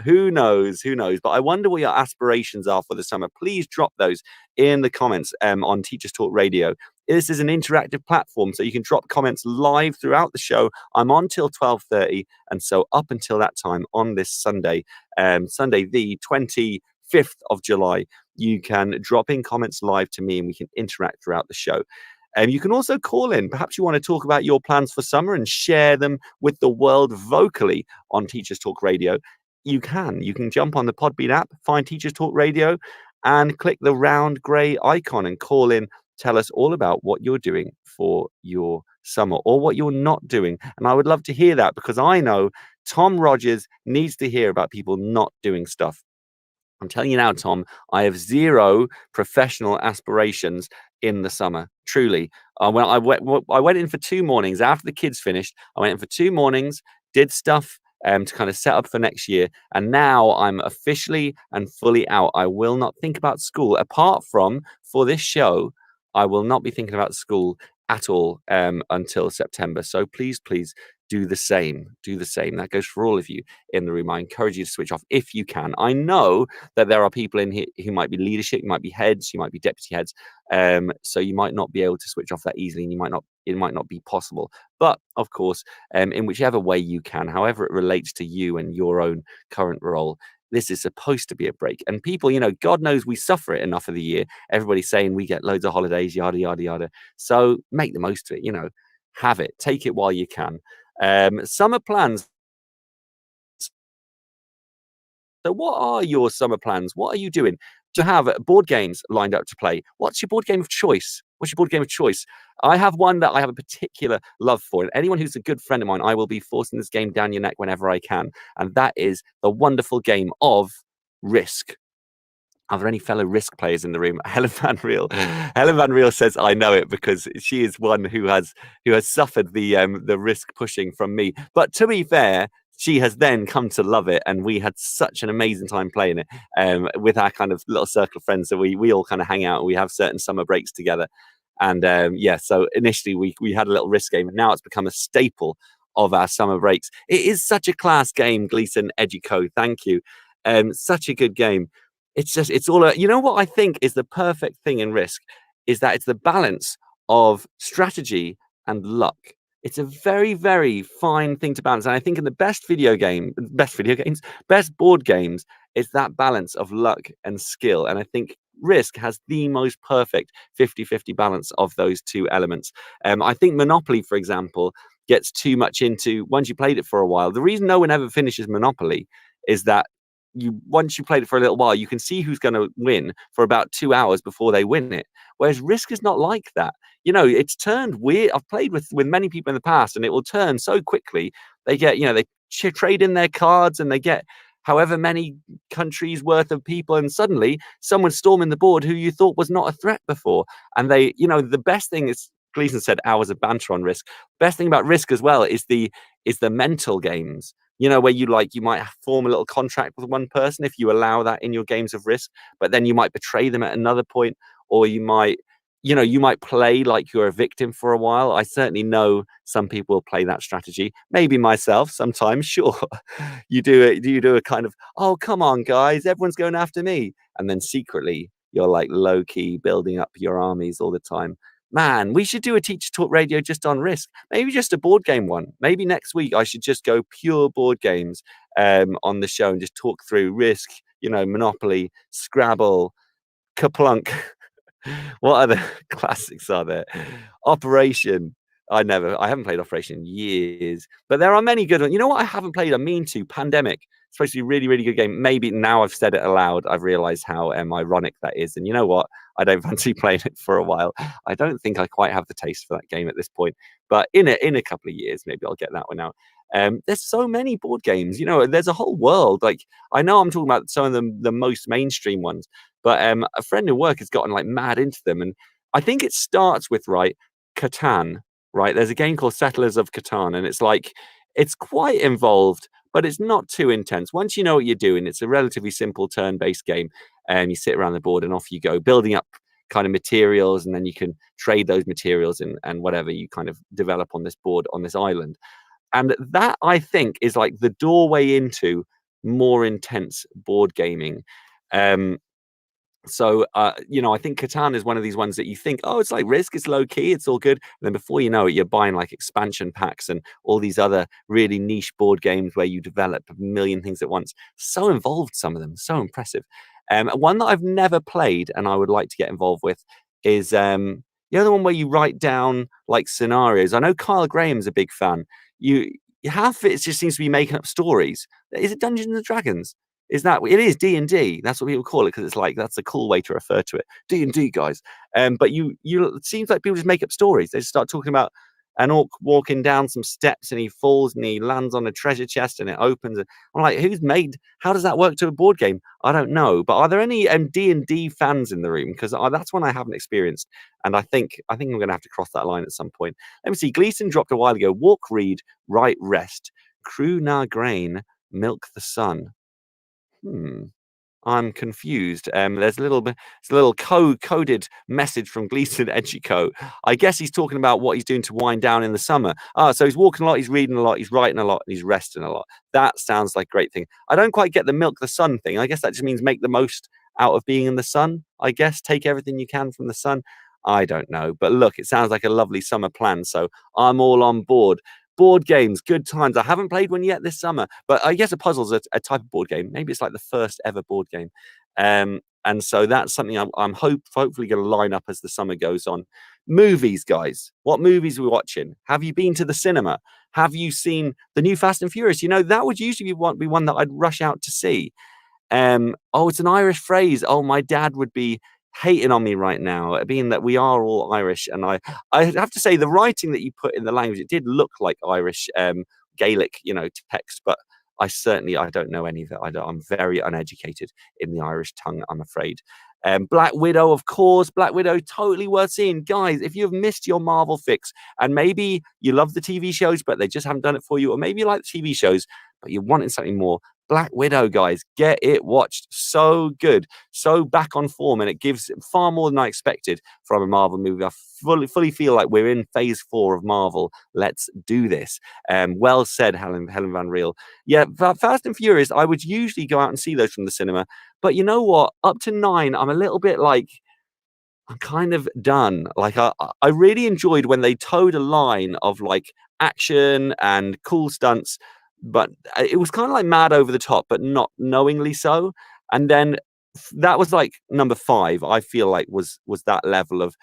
Who knows? Who knows? But I wonder what your aspirations are for the summer. Please drop those in the comments on Teachers Talk Radio. This is an interactive platform, so you can drop comments live throughout the show. I'm on till 12:30, and so up until that time on this Sunday, Sunday the 25th of July, you can drop in comments live to me and we can interact throughout the show. You can also call in. Perhaps you want to talk about your plans for summer and share them with the world vocally on Teachers Talk Radio. You can jump on the Podbean app, find Teachers Talk Radio, and click the round grey icon and call in. Tell us all about what you're doing for your summer or what you're not doing. And I would love to hear that, because I know Tom Rogers needs to hear about people not doing stuff. I'm telling you now, Tom, I have zero professional aspirations in the summer. Truly. I went in for 2 mornings after the kids finished. I went in for 2 mornings, did stuff to kind of set up for next year. And now I'm officially and fully out. I will not think about school apart from for this show. I will not be thinking about school at all until September. So please do the same. Do the same. That goes for all of you in the room. I encourage you to switch off if you can. I know that there are people in here who might be leadership, you might be heads, you might be deputy heads. So you might not be able to switch off that easily, and it might not be possible. But of course, in whichever way you can, however it relates to you and your own current role, this is supposed to be a break. And people, you know, God knows we suffer it enough of the year. Everybody's saying we get loads of holidays, yada, yada, yada. So make the most of it, you know, have it, take it while you can. Summer plans. So what are your summer plans? What are you doing? Do you have board games lined up to play? What's your board game of choice? What's your board game of choice? I have one that I have a particular love for, and anyone who's a good friend of mine, I will be forcing this game down your neck whenever I can, and that is the wonderful game of Risk. Are there any fellow Risk players in the room? Helen Van Reel. Helen Van Reel says I know it because she is one who has suffered the Risk pushing from me. But to be fair, she has then come to love it, and we had such an amazing time playing it with our kind of little circle of friends. So we all kind of hang out, and we have certain summer breaks together. And yeah, so initially we had a little Risk game, and now it's become a staple of our summer breaks. It is such a class game, Gleason Educo. Thank you. Such a good game. It's all you know what I think is the perfect thing in Risk is that it's the balance of strategy and luck. It's a very, very fine thing to balance. And I think in the best board games, it's that balance of luck and skill. And I think Risk has the most perfect 50-50 balance of those two elements. I think Monopoly, for example, gets too much into once you played it for a while. The reason no one ever finishes Monopoly is that once you played it for a little while, you can see who's going to win for about 2 hours before they win it. Whereas Risk is not like that. It's turned weird. I've played with many people in the past, and it will turn so quickly. They get, they trade in their cards, and they get however many countries worth of people, and suddenly someone's storming the board who you thought was not a threat before. And they, the best thing is, Gleason said hours of banter on Risk. Best thing about Risk as well is the mental games. Where you might form a little contract with one person if you allow that in your games of Risk, but then you might betray them at another point, or you might play like you're a victim for a while. I certainly know some people will play that strategy. Maybe myself sometimes, sure. You do a kind of, oh, come on, guys, everyone's going after me. And then secretly, you're like low-key building up your armies all the time. Man, we should do a Teacher Talk Radio just on Risk. Maybe just a board game one. Maybe next week I should just go pure board games on the show and just talk through Risk, Monopoly, Scrabble, Kaplunk. What other classics are there? Operation. I haven't played Operation in years, but there are many good ones. You know what I haven't played? I mean to Pandemic. It's supposed to be a really, really good game. Maybe now I've said it aloud, I've realized how ironic that is. And you know what? I don't fancy playing it for a while. I don't think I quite have the taste for that game at this point. But in a couple of years, maybe I'll get that one out. There's so many board games. There's a whole world. Like, I know I'm talking about some of the most mainstream ones, but a friend at work has gotten mad into them. And I think it starts with Catan. Right, there's a game called Settlers of Catan, and it's quite involved, but it's not too intense. Once you know what you're doing, it's a relatively simple turn-based game. You sit around the board and off you go, building up kind of materials, and then you can trade those materials and whatever you kind of develop on this board, on this island. And that, I think, is like the doorway into more intense board gaming. So, I think Catan is one of these ones that you think, oh, it's like Risk, it's low key, it's all good. And then before you know it, you're buying expansion packs and all these other really niche board games where you develop a million things at once. So involved, some of them, so impressive. One that I've never played and I would like to get involved with is the other one where you write down scenarios. I know Kyle Graham's a big fan. Half of it just seems to be making up stories. Is it Dungeons and Dragons? It is D&D. That's what people call it because it's that's a cool way to refer to it. D&D, guys. But it seems like people just make up stories. They just start talking about an orc walking down some steps and he falls and he lands on a treasure chest and it opens. I'm like, how does that work to a board game? I don't know. But are there any D&D fans in the room? Because that's one I haven't experienced. And I think I'm going to have to cross that line at some point. Let me see. Gleason dropped a while ago. Walk, read, write, rest. Crew na grain, milk the sun. I'm confused. There's a little coded message from Gleason Educo. I guess he's talking about what he's doing to wind down in the summer. So he's walking a lot, he's reading a lot, he's writing a lot, and he's resting a lot. That sounds like a great thing. I don't quite get the milk the sun thing. I guess that just means make the most out of being in the sun. I guess take everything you can from the sun. I don't know. But look, it sounds like a lovely summer plan. So I'm all on board. Board games, good times. I haven't played one yet this summer, but I guess a puzzle's a type of board game. Maybe it's like the first ever board game. And so that's something I'm hopefully going to line up as the summer goes on. Movies, guys. What movies are we watching? Have you been to the cinema? Have you seen the new Fast and Furious? That would usually be one that I'd rush out to see. It's an Irish phrase. Oh, my dad would be hating on me right now, being that we are all Irish, and I have to say the writing that you put in the language, it did look like Irish Gaelic, text, but I don't know any of it. I'm very uneducated in the Irish tongue, I'm afraid. Black Widow, of course. Black Widow, totally worth seeing. Guys, if you've missed your Marvel fix, and maybe you love the TV shows, but they just haven't done it for you, or maybe you like the TV shows, but you're wanting something more, Black Widow, guys, get it watched. So good, so back on form, and it gives far more than I expected from a Marvel movie. I fully feel like we're in phase 4 of Marvel. Let's do this. Well said, Helen Van Riel. Yeah, Fast and Furious, I would usually go out and see those from the cinema, but you know what? Up to 9, I'm a little bit like, I'm kind of done. Like I really enjoyed when they towed a line of like action and cool stunts, but it was kind of like mad over the top, but not knowingly so. And then that was like number 5. I feel like was that level of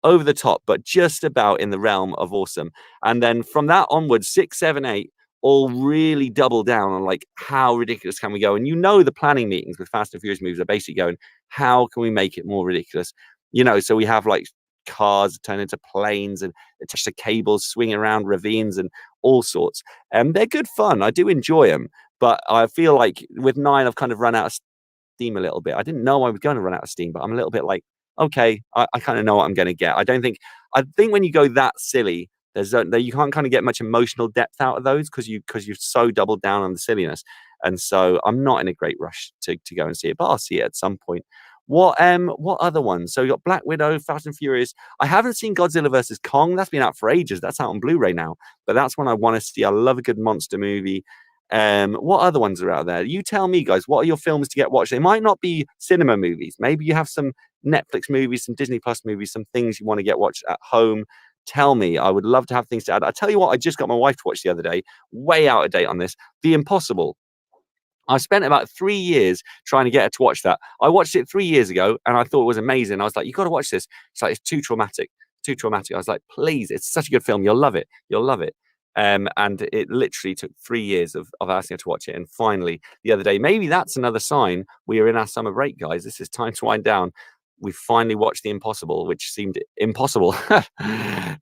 over the top, but just about in the realm of awesome. And then from that onwards, 6, 7, 8 all really double down on like how ridiculous can we go. And the planning meetings with Fast and Furious movies are basically going, how can we make it more ridiculous? So we have like cars turn into planes and attach to cables, swing around ravines and all sorts. And they're good fun. I do enjoy them, but I feel like with 9, I've kind of run out of steam a little bit. I didn't know I was going to run out of steam, but I'm a little bit like, okay, I kind of know what I'm going to get. I think when you go that silly, you can't kind of get much emotional depth out of those because you're so doubled down on the silliness. And so I'm not in a great rush to go and see it, but I'll see it at some point. What other ones? So you got Black Widow, Fast and Furious. I haven't seen Godzilla versus Kong. That's been out for ages. That's out on Blu-ray now, but that's one I want to see. I love a good monster movie. What other ones are out there? You tell me, guys. What are your films to get watched? They might not be cinema movies. Maybe you have some Netflix movies, some Disney Plus movies, some things you want to get watched at home. Tell me. I would love to have things to add. I tell you what, I just got my wife to watch the other day. Way out of date on this. The Impossible. I spent about 3 years trying to get her to watch that. I watched it 3 years ago and I thought it was amazing. I was like, you got to watch this. It's like, it's too traumatic. Too traumatic. I was like, please, it's such a good film. You'll love it. You'll love it. And it literally took 3 years of asking her to watch it. And finally, the other day, maybe that's another sign we are in our summer break, guys. This is time to wind down. We finally watched The Impossible, which seemed impossible.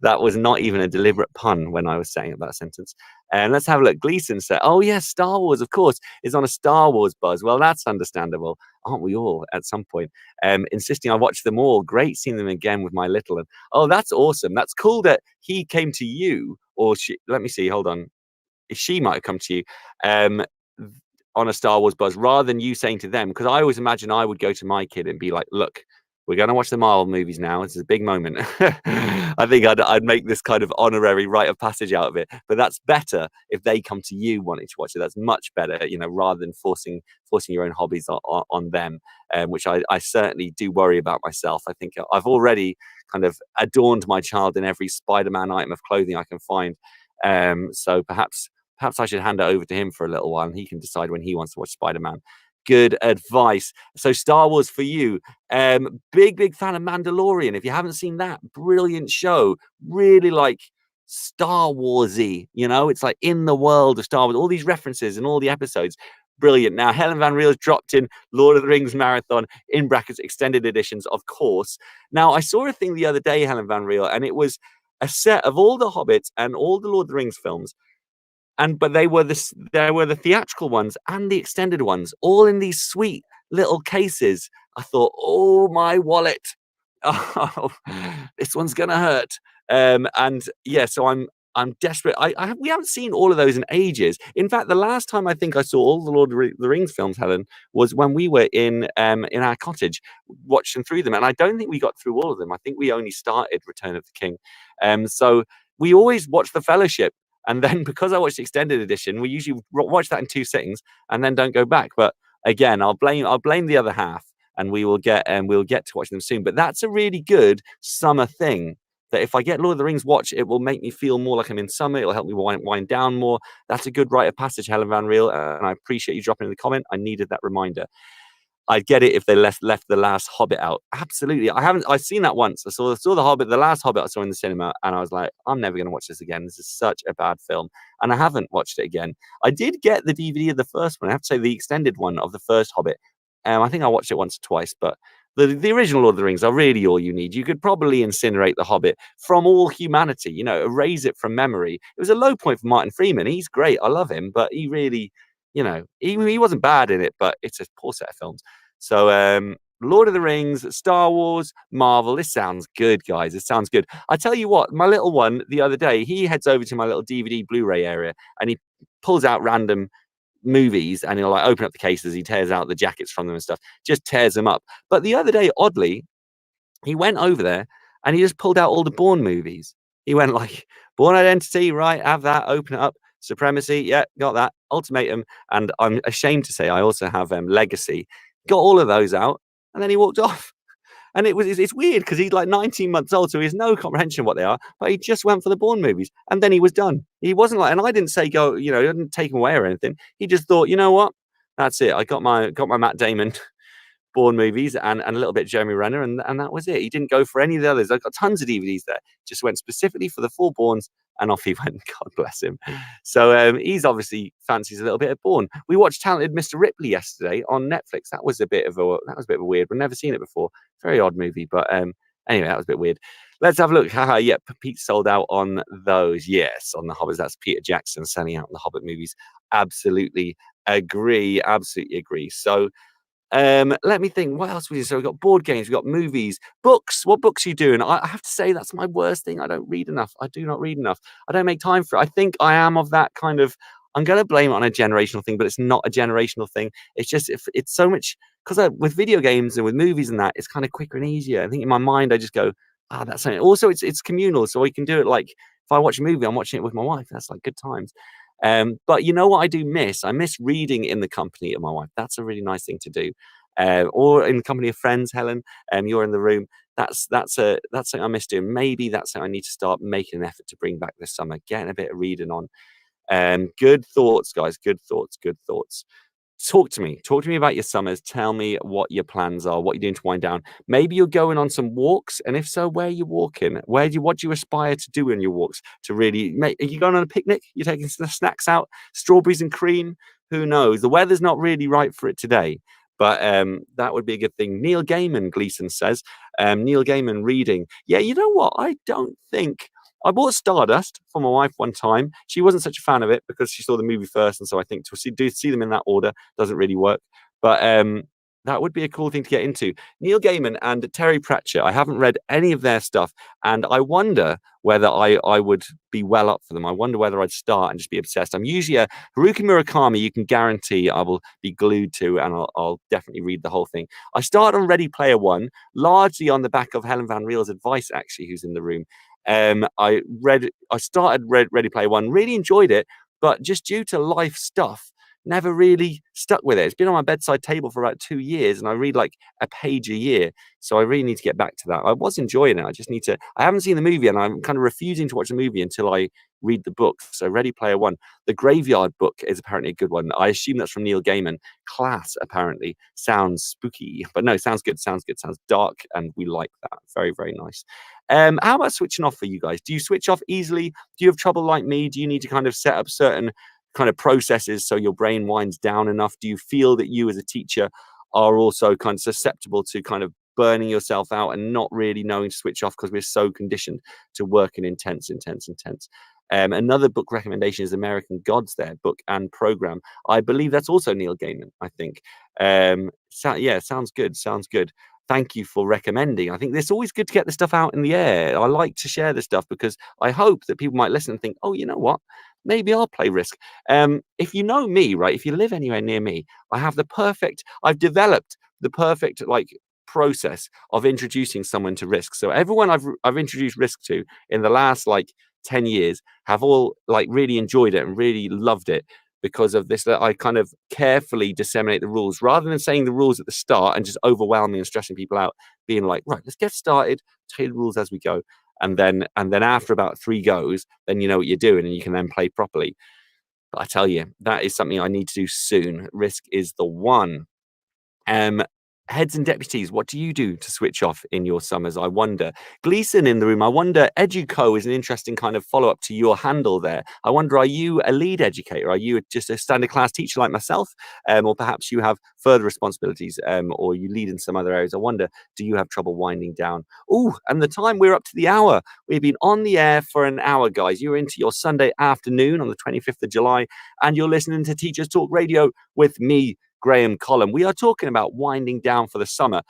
That was not even a deliberate pun when I was saying that sentence. And let's have a look. Gleason said, oh, yes, Star Wars, of course, is on a Star Wars buzz. Well, that's understandable. Aren't we all at some point? Insisting I watch them all. Great seeing them again with my little. And oh, that's awesome. That's cool that he came to you, or she, let me see, hold on. She might have come to you on a Star Wars buzz rather than you saying to them, because I always imagine I would go to my kid and be like, look, we're going to watch the Marvel movies now. This is a big moment. I think I'd make this kind of honorary rite of passage out of it. But that's better if they come to you wanting to watch it. That's much better, rather than forcing your own hobbies on them, which I certainly do worry about myself. I think I've already kind of adorned my child in every Spider-Man item of clothing I can find. So perhaps I should hand it over to him for a little while and he can decide when he wants to watch Spider-Man. Good advice. So Star Wars for you. Big fan of Mandalorian. If you haven't seen that, brilliant show. Really like Star Warsy. It's like in the world of Star Wars. All these references and all the episodes. Brilliant. Now, Helen Van Riel's dropped in Lord of the Rings Marathon, in brackets, extended editions, of course. Now, I saw a thing the other day, Helen Van Riel, and it was a set of all the Hobbits and all the Lord of the Rings films. But there were the theatrical ones and the extended ones, all in these sweet little cases. I thought, oh, my wallet. Oh, this one's gonna hurt. And yeah, so I'm desperate. We haven't seen all of those in ages. In fact, the last time I think I saw all the Lord of the Rings films, Helen, was when we were in our cottage watching through them. And I don't think we got through all of them. I think we only started Return of the King. So we always watch The Fellowship. And then because I watched the extended edition, we usually watch that in 2 sittings and then don't go back. But again, I'll blame the other half, and we'll get to watch them soon. But that's a really good summer thing. That if I get Lord of the Rings watch, it will make me feel more like I'm in summer. It'll help me wind down more. That's a good rite of passage, Helen Van Riel, and I appreciate you dropping in the comment. I needed that reminder. I'd get it if they left the last Hobbit out. Absolutely. I've seen that once. I saw the Hobbit, the last Hobbit I saw in the cinema, and I was like, I'm never going to watch this again. This is such a bad film. And I haven't watched it again. I did get the DVD of the first one. I have to say the extended one of the first Hobbit. I think I watched it once or twice, but The original Lord of the Rings are really all you need. You could probably incinerate The Hobbit from all humanity, you know, erase it from memory. It was a low point for Martin Freeman. He's great. I love him, but he really, you know, he wasn't bad in it, but it's a poor set of films. So, Lord of the Rings, Star Wars, Marvel. This sounds good, guys. It sounds good. I tell you what, my little one the other day, he heads over to my little DVD Blu-ray area and he pulls out random movies and he'll like open up the cases, he tears out the jackets from them and stuff, just tears them up. But the other day, oddly, he went over there and he just pulled out all the Bourne movies. He went like, Bourne Identity, right, have that, open it up. Supremacy, yeah, got that. Ultimatum, and I'm ashamed to say I also have Legacy. Got all of those out, and then he walked off. And it's weird because he's like 19 months old, so he has no comprehension of what they are. But he just went for the Bourne movies, and then he was done. He wasn't like, and I didn't say go, you know, I didn't take him away or anything. He just thought, you know what, that's it. I got my Matt Damon Bourne movies and a little bit of Jeremy Renner, and that was it. He didn't go for any of the others. I've got tons of DVDs there. Just went specifically for the 4 Bournes, and off he went. God bless him. So he's obviously fancies a little bit of Bourne. We watched Talented Mr. Ripley yesterday on Netflix. That was a bit of a weird. We've never seen it before. Very odd movie, but anyway, that was a bit weird. Let's have a look. Yep, Pete sold out on those. Yes, on the Hobbits. That's Peter Jackson selling out on the Hobbit movies. Absolutely agree. Absolutely agree. So. Let me think. What else we do? So we've got board games, we've got movies, books. What books are you doing? I have to say that's my worst thing. I don't read enough. I do not read enough. I don't make time for it. I think I am of that kind of. I'm going to blame it on a generational thing, but it's not a generational thing. It's just it's so much because with video games and with movies and that, it's kind of quicker and easier. I think in my mind I just go, that's something. Also, it's communal, so we can do it like if I watch a movie, I'm watching it with my wife. That's like good times. But you know what I do miss? I miss reading in the company of my wife. That's a really nice thing to do. Or in the company of friends, Helen, you're in the room. That's something I miss doing. Maybe that's something I need to start making an effort to bring back this summer, getting a bit of reading on. Good thoughts, guys. Good thoughts. Talk to me about your summers. Tell me what your plans are, what you're doing to wind down. Maybe you're going on some walks, and if so, where are you walking? What do you aspire to do in your walks to really are you going on a picnic? You're taking some snacks out, strawberries and cream? Who knows? The weather's not really right for it today, but that would be a good thing. Neil Gaiman, Gleason says. Neil Gaiman reading. Yeah, you know what? I don't think I bought Stardust for my wife one time. She wasn't such a fan of it because she saw the movie first, and so I think to see them in that order doesn't really work. But that would be a cool thing to get into. Neil Gaiman and Terry Pratchett. I haven't read any of their stuff, and I wonder whether I would be well up for them. I wonder whether I'd start and just be obsessed. I'm usually a Haruki Murakami. You can guarantee I will be glued to, and I'll definitely read the whole thing. I started on Ready Player One, largely on the back of Helen Van Riel's advice, actually, who's in the room. I started Ready Player One, really enjoyed it, but just due to life stuff, never really stuck with it. It's been on my bedside table for about 2 years, and I read like a page a year. So I really need to get back to that. I was enjoying it. I just need to. I haven't seen the movie, and I'm kind of refusing to watch the movie until I read the book. So Ready Player One, the Graveyard Book is apparently a good one. I assume that's from Neil Gaiman. Class apparently sounds spooky, but no, sounds good. Sounds dark, and we like that. Very, very nice. How about switching off for you guys? Do you switch off easily? Do you have trouble like me? Do you need to kind of set up certain kind of processes so your brain winds down enough? Do you feel that you as a teacher are also kind of susceptible to kind of burning yourself out and not really knowing to switch off because we're so conditioned to work in intense? Another book recommendation is American Gods, their book and program. I believe that's also Neil Gaiman, I think. Sounds good. Thank you for recommending. I think it's always good to get the stuff out in the air. I like to share this stuff because I hope that people might listen and think, oh, you know what? Maybe I'll play Risk. If you know me, right, if you live anywhere near me, I've developed the perfect process of introducing someone to Risk. So everyone I've introduced Risk to in the last 10 years have all really enjoyed it and really loved it because of this. I kind of carefully disseminate the rules rather than saying the rules at the start and just overwhelming and stressing people out, being like, right, let's get started, tell you the rules as we go. And then after about 3 goes, then you know what you're doing and you can then play properly. But I tell you, that is something I need to do soon. Risk is the one. Heads and deputies, what do you do to switch off in your summers? I wonder. Gleason in the room, I wonder, Educo is an interesting kind of follow-up to your handle there. I wonder, are you a lead educator? Are you just a standard class teacher like myself? Or perhaps you have further responsibilities, or you lead in some other areas. I wonder, do you have trouble winding down? Oh, and the time, we're up to the hour. We've been on the air for an hour, guys. You're into your Sunday afternoon on the 25th of July, and you're listening to Teachers Talk Radio with me, Graham Columb. We are talking about winding down for the summer.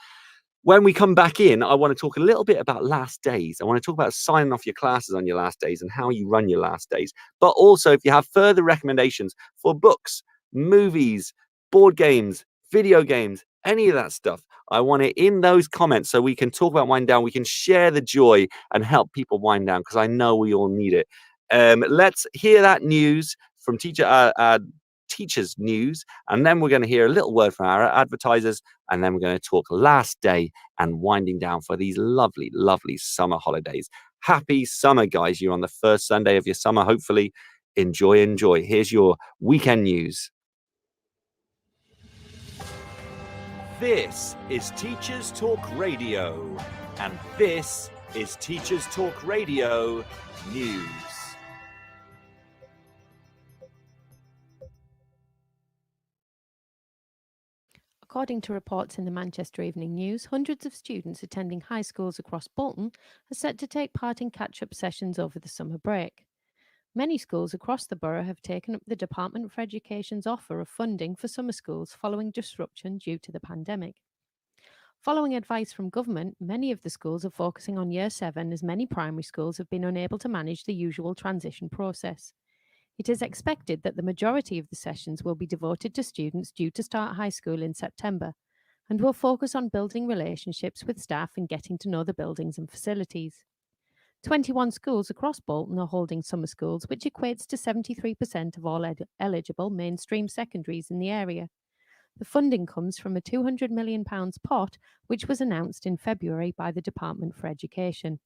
When we come back in, I want to talk a little bit about last days. I want to talk about signing off your classes on your last days and how you run your last days. But also, if you have further recommendations for books, movies, board games, video games, any of that stuff, I want it in those comments so we can talk about wind down. We can share the joy and help people wind down, because I know we all need it. Let's hear that news from Teachers News, and then we're going to hear a little word from our advertisers, and then we're going to talk last day and winding down for these lovely, lovely summer holidays. Happy summer, guys. You're on the first Sunday of your summer. Hopefully, enjoy. Here's your weekend news. This is Teachers Talk Radio, and this is Teachers Talk Radio News. According to reports in the Manchester Evening News, hundreds of students attending high schools across Bolton are set to take part in catch-up sessions over the summer break. Many schools across the borough have taken up the Department for Education's offer of funding for summer schools following disruption due to the pandemic. Following advice from government, many of the schools are focusing on Year 7, as many primary schools have been unable to manage the usual transition process. It is expected that the majority of the sessions will be devoted to students due to start high school in September, and will focus on building relationships with staff and getting to know the buildings and facilities. 21 schools across Bolton are holding summer schools, which equates to 73% of all eligible mainstream secondaries in the area. The funding comes from a £200 million pot, which was announced in February by the Department for Education.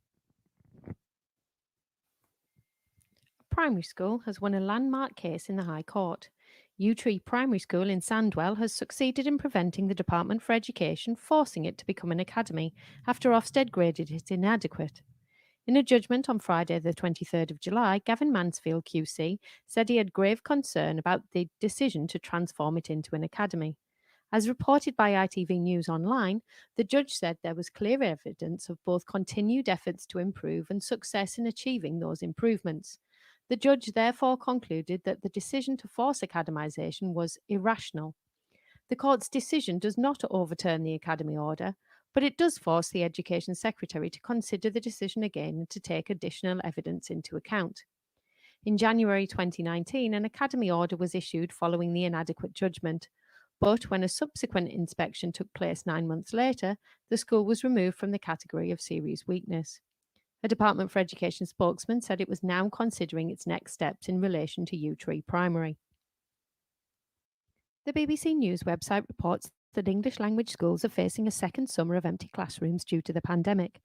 Primary school has won a landmark case in the High Court. Tree Primary School in Sandwell has succeeded in preventing the Department for Education forcing it to become an academy after Ofsted graded it inadequate. In a judgment on Friday the 23rd of July, Gavin Mansfield QC said he had grave concern about the decision to transform it into an academy. As reported by ITV News Online, the judge said there was clear evidence of both continued efforts to improve and success in achieving those improvements. The judge therefore concluded that the decision to force academisation was irrational. The court's decision does not overturn the academy order, but it does force the Education Secretary to consider the decision again and to take additional evidence into account. In January 2019, an academy order was issued following the inadequate judgment, but when a subsequent inspection took place 9 months later, the school was removed from the category of serious weakness. A Department for Education spokesman said it was now considering its next steps in relation to Tree Primary. The BBC News website reports that English language schools are facing a second summer of empty classrooms due to the pandemic.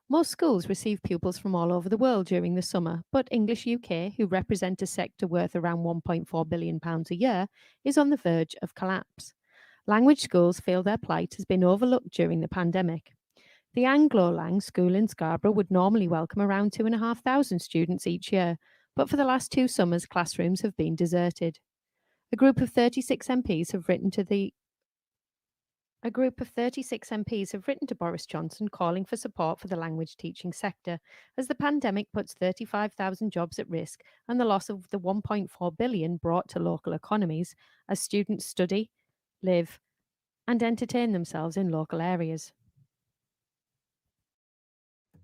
Most schools receive pupils from all over the world during the summer, but English UK, who represent a sector worth around £1.4 billion a year, is on the verge of collapse. Language schools feel their plight has been overlooked during the pandemic. The Anglo-Lang School in Scarborough would normally welcome around 2,500 students each year, but for the last 2 summers, classrooms have been deserted. A group of 36 MPs have written to Boris Johnson calling for support for the language teaching sector, as the pandemic puts 35,000 jobs at risk and the loss of the £1.4 billion brought to local economies as students study, live, and entertain themselves in local areas.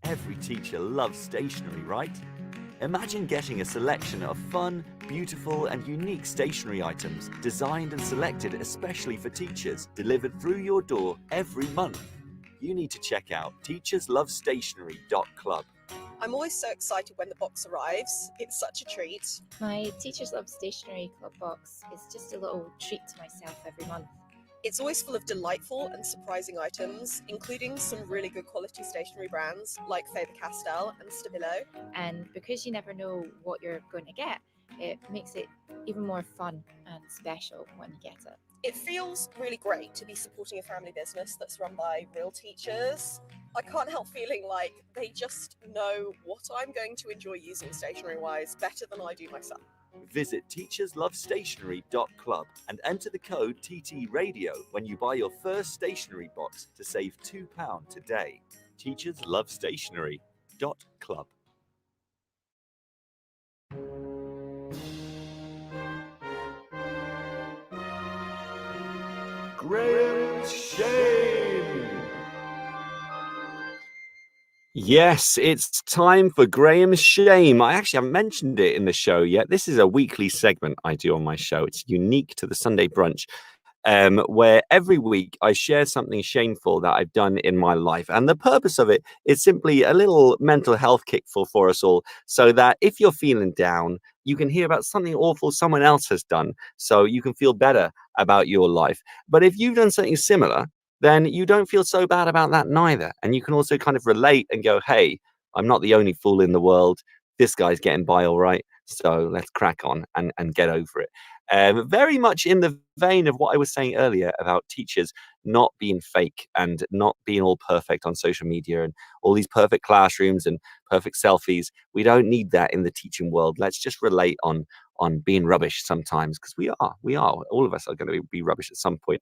Every teacher loves stationery, right? Imagine getting a selection of fun, beautiful and unique stationery items designed and selected especially for teachers, delivered through your door every month. You need to check out teacherslovestationery.club. I'm always so excited when the box arrives. It's such a treat. My Teachers Love Stationery Club box is just a little treat to myself every month. It's always full of delightful and surprising items, including some really good quality stationery brands like Faber-Castell and Stabilo. And because you never know what you're going to get, it makes it even more fun and special when you get it. It feels really great to be supporting a family business that's run by real teachers. I can't help feeling like they just know what I'm going to enjoy using stationery-wise better than I do myself. Visit teacherslovestationery.club and enter the code TTRadio when you buy your first stationery box to save £2 today. teacherslovestationery.club. Graham's Shame. Yes, it's time for Graham's Shame. I actually haven't mentioned it in the show yet. This is a weekly segment I do on my show. It's unique to the Sunday Brunch, where every week I share something shameful that I've done in my life. And the purpose of it is simply a little mental health kick for us all, so that if you're feeling down, you can hear about something awful someone else has done, so you can feel better about your life. But if you've done something similar, then you don't feel so bad about that neither. And you can also kind of relate and go, hey, I'm not the only fool in the world. This guy's getting by all right. So let's crack on and get over it. Very much in the vein of what I was saying earlier about teachers not being fake and not being all perfect on social media and all these perfect classrooms and perfect selfies. We don't need that in the teaching world. Let's just relate on being rubbish sometimes, because we are. All of us are going to be rubbish at some point.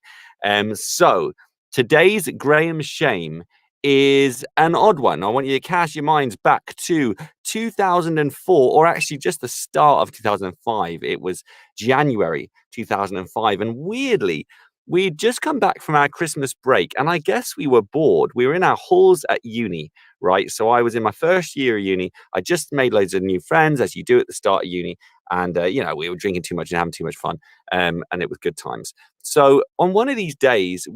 So today's Graham's Shame is an odd one. I want you to cast your minds back to 2004, or actually just the start of 2005. It was January 2005. And weirdly, we'd just come back from our Christmas break, and I guess we were bored. We were in our halls at uni, right? So I was in my first year of uni. I just made loads of new friends, as you do at the start of uni. And, we were drinking too much and having too much fun. And it was good times. So on one of these days,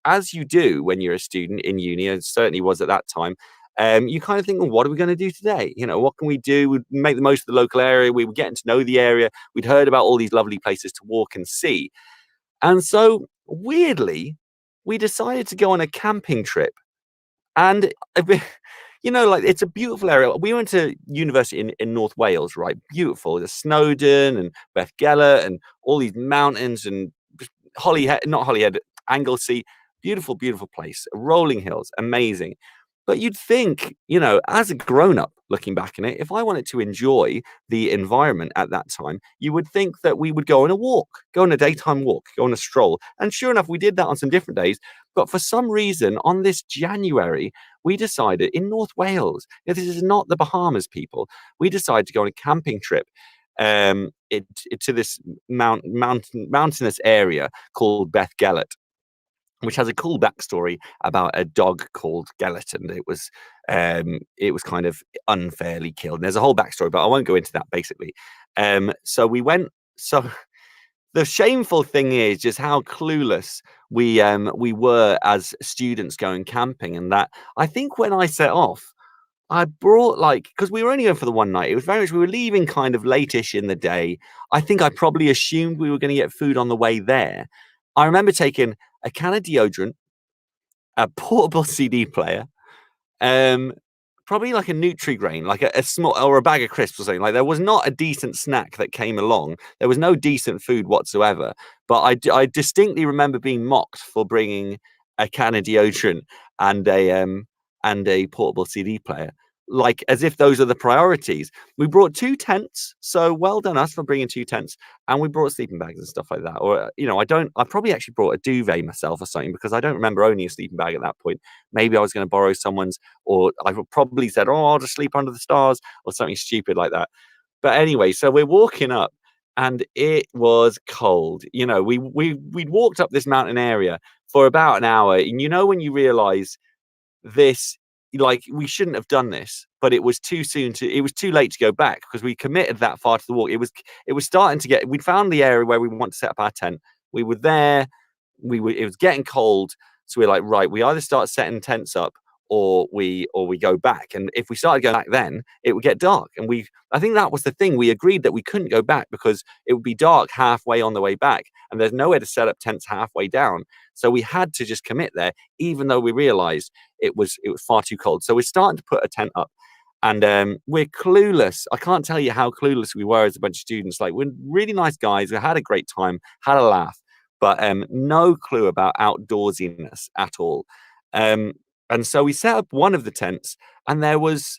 as you do when you're a student in uni, and certainly was at that time, you kind of think, well, what are we going to do today? What can we do? We'd make the most of the local area. We were getting to know the area. We'd heard about all these lovely places to walk and see. And so weirdly, we decided to go on a camping trip. And it's a beautiful area. We went to university in North Wales, right? Beautiful. There's Snowdon and Bethgelert and all these mountains and not Holyhead, Anglesey. Beautiful, beautiful place. Rolling hills, amazing. But you'd think, as a grown-up looking back on it, if I wanted to enjoy the environment at that time, you would think that we would go on a walk, go on a daytime walk, go on a stroll. And sure enough, we did that on some different days. But for some reason, on this January, we decided in North Wales, this is not the Bahamas, people, we decided to go on a camping trip to this mountainous area called Bethgelert, which has a cool backstory about a dog called Gelatin. It was kind of unfairly killed. And there's a whole backstory, but I won't go into that basically. So we went. So the shameful thing is just how clueless we were as students going camping, and that I think when I set off, I brought because we were only going for the one night. It was very much, we were leaving kind of late-ish in the day. I think I probably assumed we were going to get food on the way there. I remember taking a can of deodorant, a portable CD player, probably like a Nutri-Grain, like a small, or a bag of crisps or something. Like, there was not a decent snack that came along. There was no decent food whatsoever. But I distinctly remember being mocked for bringing a can of deodorant and a portable CD player, like as if those are the priorities. We brought 2 tents, so well done us for bringing 2 tents, and we brought sleeping bags and stuff like that. Or I probably actually brought a duvet myself or something, because I don't remember owning a sleeping bag at that point. Maybe I was going to borrow someone's, or I probably said, oh, I'll just sleep under the stars or something stupid like that. But anyway, so we're walking up and it was cold. We'd walked up this mountain area for about an hour, and when you realize this, we shouldn't have done this, but it was too late to go back, because we committed that far to the walk. It was starting to we'd found the area where we want to set up our tent. We were there. It was getting cold. So we're like, right, we either start setting tents up or we go back. And if we started going back, then it would get dark. And I think that was the thing. We agreed that we couldn't go back because it would be dark halfway on the way back, and there's nowhere to set up tents halfway down. So we had to just commit there, even though we realized it was far too cold. So we're starting to put a tent up, and we're clueless. I can't tell you how clueless we were as a bunch of students. Like, we're really nice guys. We had a great time, had a laugh. but no clue about outdoorsiness at all. And so we set up one of the tents, and there was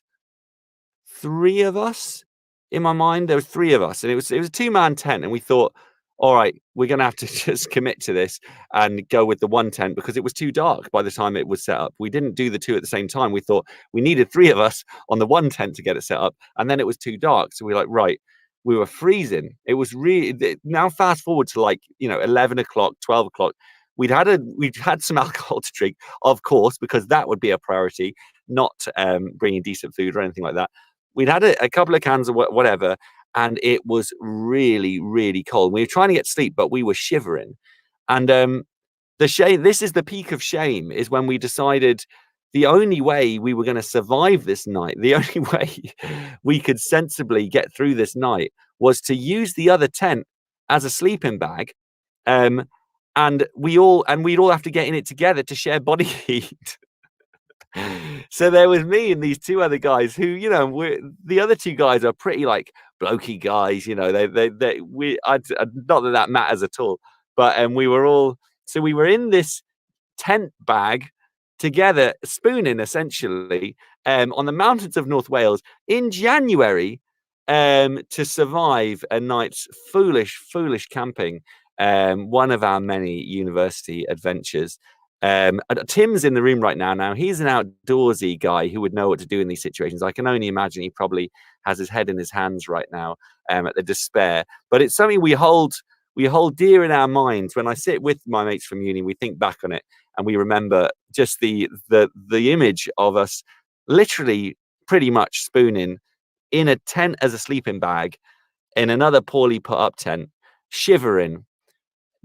3 of us. In my mind, there was 3 of us, and it was a 2-man tent, and we thought, all right, we're gonna have to just commit to this and go with the one tent, because it was too dark by the time it was set up. We didn't do the 2 at the same time. We thought we needed 3 of us on the one tent to get it set up, and then it was too dark. So we were like, right, we were freezing. It was really, now fast forward to, like, 11 o'clock, 12 o'clock. We'd had some alcohol to drink, of course, because that would be a priority, not bringing decent food or anything like that. We'd had a couple of cans of whatever, and it was really, really cold. We were trying to get sleep, but we were shivering. And the shame, this is the peak of shame, is when we decided the only way we were going to survive this night, the only way we could sensibly get through this night, was to use the other tent as a sleeping bag. And we'd all have to get in it together to share body heat. So there was me and these 2 other guys who, the other 2 guys are pretty, like, blokey guys, not that matters at all, but we were in this tent bag together, spooning essentially, on the mountains of North Wales in January, to survive a night's foolish camping, one of our many university adventures. Tim's in the room right now. He's an outdoorsy guy who would know what to do in these situations. I can only imagine he probably has his head in his hands right now, at the despair. But it's something we hold dear in our minds. When I sit with my mates from uni, we think back on it, and we remember just the image of us literally pretty much spooning in a tent as a sleeping bag, in another poorly put up tent, shivering,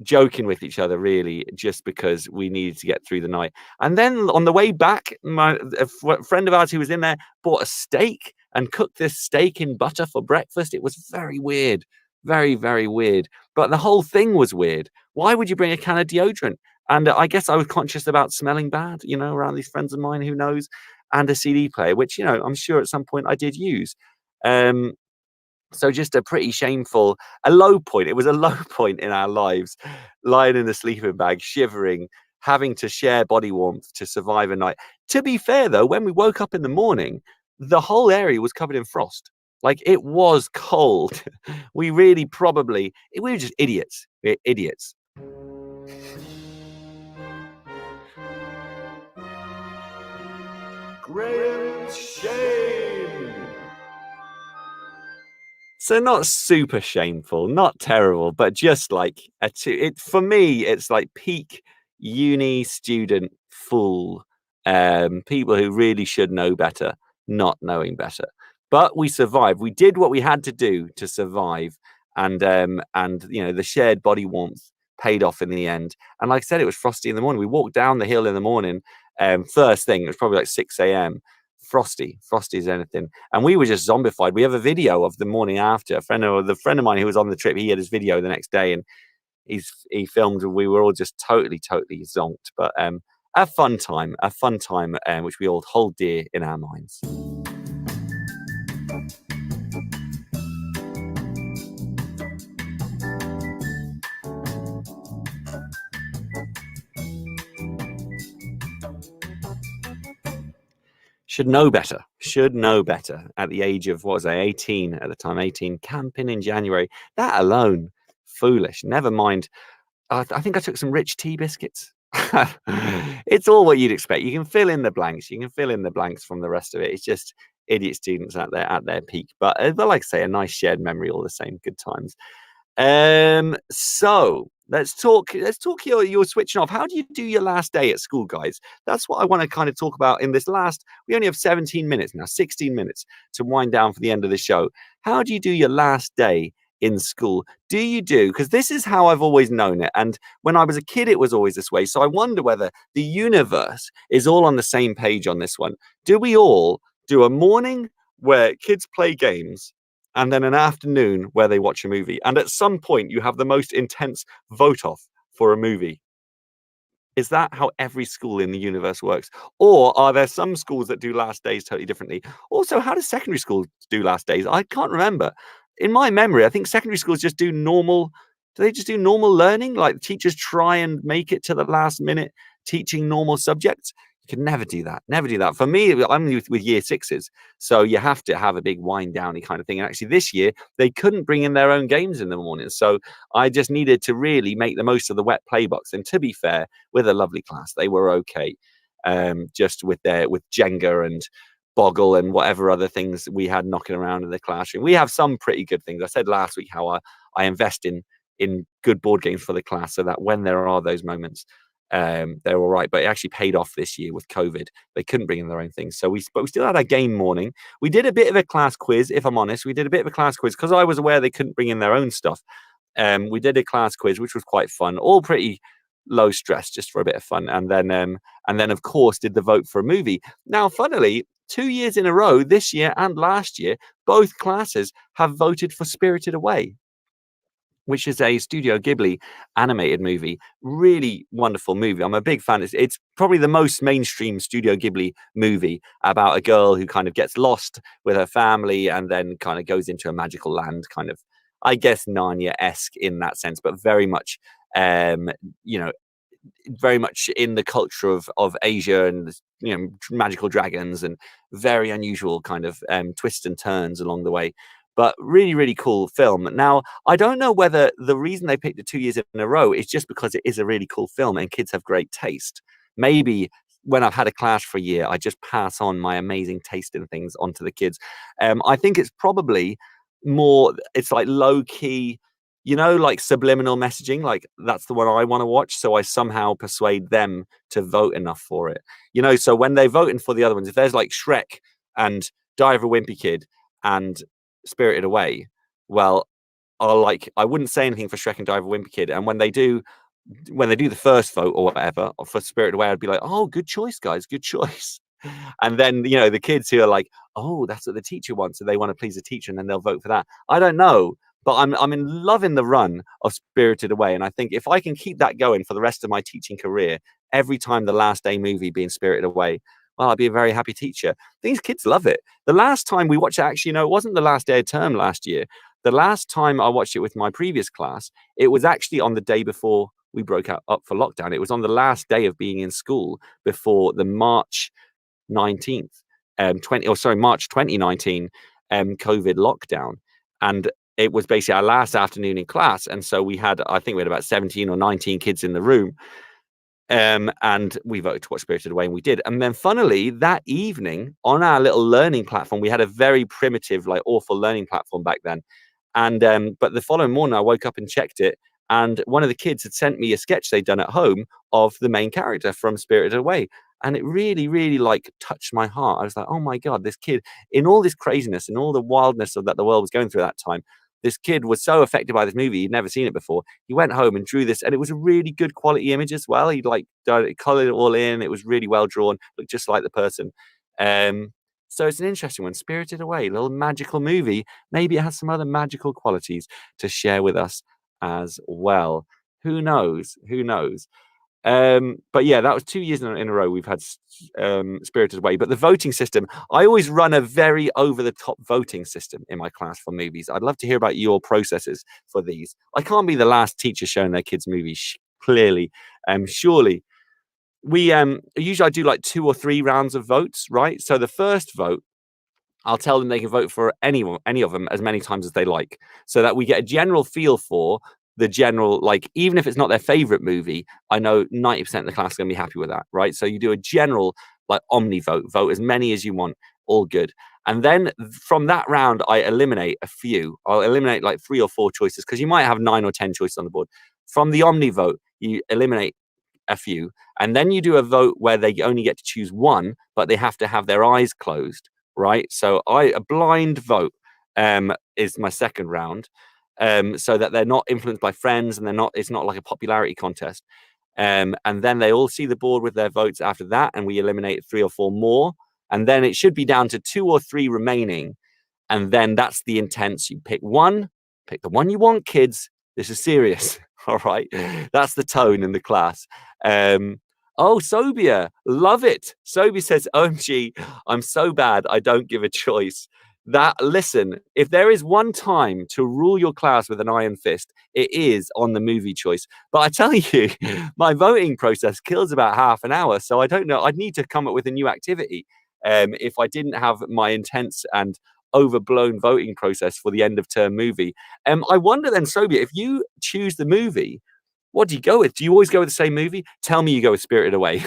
joking with each other, really, just because we needed to get through the night. And then on the way back, a friend of ours who was in there bought a steak and cooked this steak in butter for breakfast. It was very weird, very, very weird. But the whole thing was weird. Why would you bring a can of deodorant? And I guess I was conscious about smelling bad, around these friends of mine, who knows, and a CD player, which, I'm sure at some point I did use. So just a pretty shameful, a low point. It was a low point in our lives, lying in the sleeping bag, shivering, having to share body warmth to survive a night. To be fair, though, when we woke up in the morning, the whole area was covered in frost. Like, it was cold. We were just idiots. We're idiots. Graham's shame. So not super shameful, not terrible, but just like for me, it's like peak uni student fool. People who really should know better, not knowing better. But we survived. We did what we had to do to survive, and the shared body warmth paid off in the end. And like I said, it was frosty in the morning. We walked down the hill in the morning. First thing, it was probably like 6 a.m. Frosty as anything, and we were just zombified. We have a video of the morning after. A friend of mine who was on the trip, he had his video the next day, and he filmed, and we were all just totally zonked. But a fun time, which we all hold dear in our minds. Should know better at the age of, 18 at the time, 18, camping in January. That alone, foolish. Never mind. I think I took some rich tea biscuits. It's all what you'd expect. You can fill in the blanks. From the rest of it. It's just idiot students at their peak. But like I say, a nice shared memory all the same. Good times. So let's talk you're switching off. How do you do your last day at school, guys? That's what I want to kind of talk about in this we only have 16 minutes to wind down for the end of the show. How do you do your last day in school? Because this is how I've always known it, and when I was a kid it was always this way. So I wonder whether the universe is all on the same page on this one. Do we all do a morning where kids play games, and then an afternoon where they watch a movie, and at some point you have the most intense vote-off for a movie? Is that how every school in the universe works? Or are there some schools that do last days totally differently? Also, how does secondary school do last days? I can't remember. In my memory, I think secondary schools just do normal Do they just do normal learning? Like teachers try and make it to the last minute teaching normal subjects? You can never do that. Never do that. For me, I'm with year sixes. So you have to have a big wind downy kind of thing. And actually this year, they couldn't bring in their own games in the morning. So I just needed to really make the most of the wet play box. And to be fair, with a lovely class, they were okay. Just with Jenga and Boggle and whatever other things we had knocking around in the classroom. We have some pretty good things. I said last week how I invest in good board games for the class so that when there are those moments, they're all right. But it actually paid off this year with COVID. They couldn't bring in their own things. So we still had our game morning. We did a bit of a class quiz, if I'm honest. We did a bit of a class quiz because I was aware they couldn't bring in their own stuff. We did a class quiz, which was quite fun, all pretty low stress, just for a bit of fun. And then of course did the vote for a movie. Now, funnily, 2 years in a row, this year and last year, both classes have voted for Spirited Away, which is a Studio Ghibli animated movie. Really wonderful movie. I'm a big fan. It's probably the most mainstream Studio Ghibli movie about a girl who kind of gets lost with her family and then kind of goes into a magical land, kind of, I guess, Narnia-esque in that sense, but very much, very much in the culture of Asia and, magical dragons and very unusual kind of twists and turns along the way. But really, really cool film. Now, I don't know whether the reason they picked it 2 years in a row is just because it is a really cool film and kids have great taste. Maybe when I've had a class for a year, I just pass on my amazing taste in things onto the kids. I think it's probably more, it's like low key, like subliminal messaging, like that's the one I want to watch. So I somehow persuade them to vote enough for it. So when they're voting for the other ones, if there's like Shrek and Die of a Wimpy Kid and Spirited Away, well, I wouldn't say anything for Shrek and Die of a Wimpy Kid. And when they do the first vote or whatever for Spirited Away, I'd be like, oh, good choice, guys, good choice. And then, the kids who are like, oh, that's what the teacher wants, so they want to please the teacher, and then they'll vote for that. I don't know, but I'm in loving the run of Spirited Away, and I think if I can keep that going for the rest of my teaching career, every time the last day movie being Spirited Away, well, I'd be a very happy teacher. These kids love it. The last time we watched it, actually, it wasn't the last day of term last year. The last time I watched it with my previous class, it was actually on the day before we broke up for lockdown. It was on the last day of being in school before the March 19th, March 2019 COVID lockdown. And it was basically our last afternoon in class. And so I think we had about 17 or 19 kids in the room. And we voted to watch Spirited Away, and we did. And then funnily, that evening on our little learning platform, we had a very primitive, like awful learning platform back then. And but the following morning I woke up and checked it, and one of the kids had sent me a sketch they'd done at home of the main character from Spirited Away. And it really, really like touched my heart. I was like, oh my God, this kid, in all this craziness and all the wildness that the world was going through at that time, this kid was so affected by this movie. He'd never seen it before. He went home and drew this, and it was a really good quality image as well. He'd colored it all in. It was really well drawn, looked just like the person. So it's an interesting one. Spirited Away, a little magical movie. Maybe it has some other magical qualities to share with us as well. Who knows? Who knows? But yeah, that was 2 years in a row we've had Spirited Away. But the voting system, I always run a very over-the-top voting system in my class for movies. I'd love to hear about your processes for these. I can't be the last teacher showing their kids movies, clearly. Surely. Usually I do like 2 or 3 rounds of votes, right? So the first vote, I'll tell them they can vote for any of them as many times as they like, so that we get a general feel for the general, like, even if it's not their favorite movie, I know 90% of the class are going to be happy with that, right? So you do a general, like, omni vote as many as you want, all good. And then from that round, I eliminate a few. I'll eliminate like 3 or 4 choices, because you might have 9 or 10 choices on the board. From the omni vote, you eliminate a few, and then you do a vote where they only get to choose one, but they have to have their eyes closed, right? So a blind vote is my second round. So that they're not influenced by friends, and it's not like a popularity contest. And then they all see the board with their votes after that, and we eliminate 3 or 4 more. And then it should be down to 2 or 3 remaining. And then that's the intent. You pick the one you want, kids. This is serious. All right. That's the tone in the class. Oh, Sobia, love it. Sobia says, OMG, I'm so bad I don't give a choice. Listen, if there is one time to rule your class with an iron fist, it is on the movie choice. But I tell you, my voting process kills about half an hour. So I don't know. I'd need to come up with a new activity if I didn't have my intense and overblown voting process for the end of term movie. I wonder then, Sobia, if you choose the movie, what do you go with? Do you always go with the same movie? Tell me you go with Spirited Away.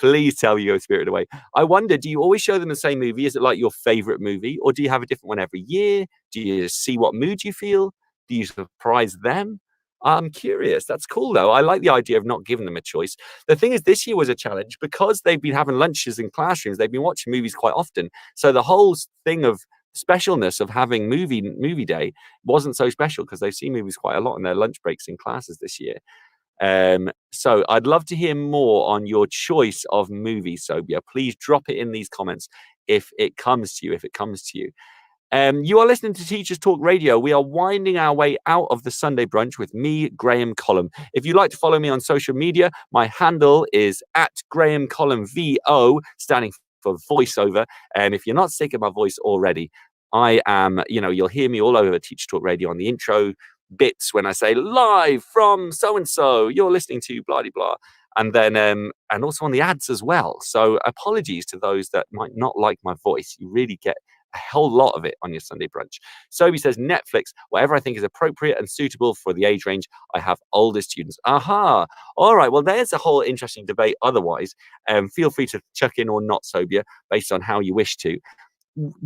Please tell me you go with Spirited Away. I wonder, do you always show them the same movie? Is it like your favorite movie? Or do you have a different one every year? Do you see what mood you feel? Do you surprise them? I'm curious. That's cool, though. I like the idea of not giving them a choice. The thing is, this year was a challenge because they've been having lunches in classrooms. They've been watching movies quite often. So the whole thing of specialness of having movie day wasn't so special because they've seen movies quite a lot in their lunch breaks in classes this year. So I'd love to hear more on your choice of movie, Sobia. Please drop it in these comments if it comes to you. You are listening to Teachers Talk Radio. We are winding our way out of the Sunday brunch with me, Graham Columb. If you'd like to follow me on social media, my handle is @GrahamColumn VO, standing for voiceover. And if you're not sick of my voice already, I am, you'll hear me all over Teacher Talk Radio on the intro bits when I say live from so-and-so, you're listening to blah, blah, blah. And then, and also on the ads as well. So apologies to those that might not like my voice. You really get a whole lot of it on your Sunday brunch. Sobi says Netflix, whatever I think is appropriate and suitable for the age range. I have older students. Aha. All right. Well, there's a whole interesting debate otherwise. Feel free to chuck in or not, Sobia, based on how you wish to.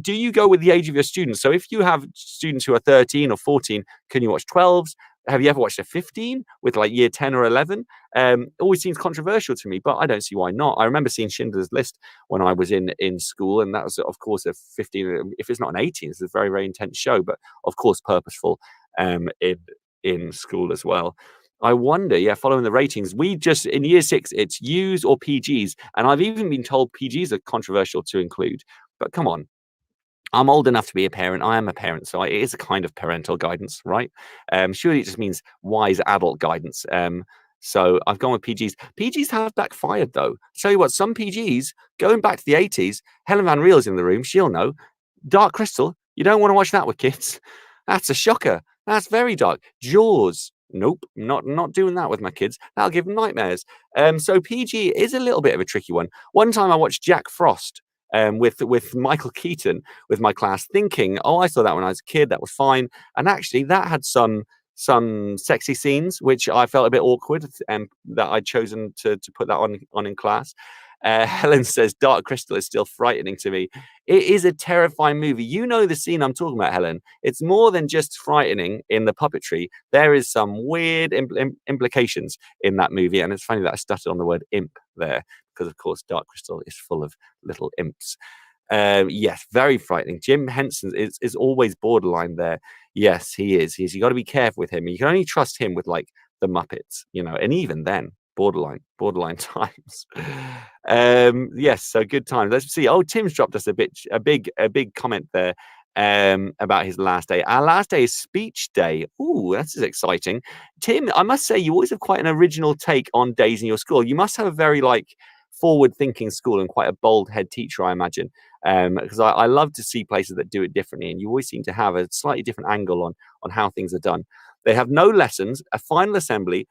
Do you go with the age of your students? So if you have students who are 13 or 14, can you watch 12s? Have you ever watched a 15 with like year 10 or 11? It always seems controversial to me, but I don't see why not. I remember seeing Schindler's List when I was in school, and that was, of course, a 15. If it's not an 18, it's a very, very intense show, but of course, purposeful in school as well. I wonder, following the ratings, we just, in year 6, it's U's or PGs, and I've even been told PGs are controversial to include, but come on. I'm old enough to be a parent. I am a parent, so it is a kind of parental guidance, right? Surely it just means wise adult guidance. So I've gone with PGs. PGs have backfired, though. Tell you what, some PGs, going back to the 80s, Helen Van Riel's in the room. She'll know. Dark Crystal, you don't want to watch that with kids. That's a shocker. That's very dark. Jaws, nope, not doing that with my kids. That'll give them nightmares. So PG is a little bit of a tricky one. One time I watched Jack Frost. With Michael Keaton with my class, thinking, I saw that when I was a kid, that was fine. And actually that had some sexy scenes, which I felt a bit awkward, and that I'd chosen to put that on in class. Helen says Dark Crystal is still frightening to me. It is a terrifying movie. You know the scene I'm talking about, Helen. It's more than just frightening in the puppetry. There is some weird implications in that movie. And it's funny that I stuttered on the word imp there, because of course Dark Crystal is full of little imps. Yes, very frightening. Jim Henson is always borderline there. Yes, he is. You got to be careful with him. You can only trust him with like the Muppets, and even then, borderline times. Yes, so good times. Let's see. Tim's dropped us a big comment there about his last day. Our last day is speech day. Ooh, that's exciting. Tim, I must say you always have quite an original take on days in your school. You must have a very forward-thinking school and quite a bold head teacher, I imagine, because I love to see places that do it differently, and you always seem to have a slightly different angle on how things are done. They have no lessons, a final assembly,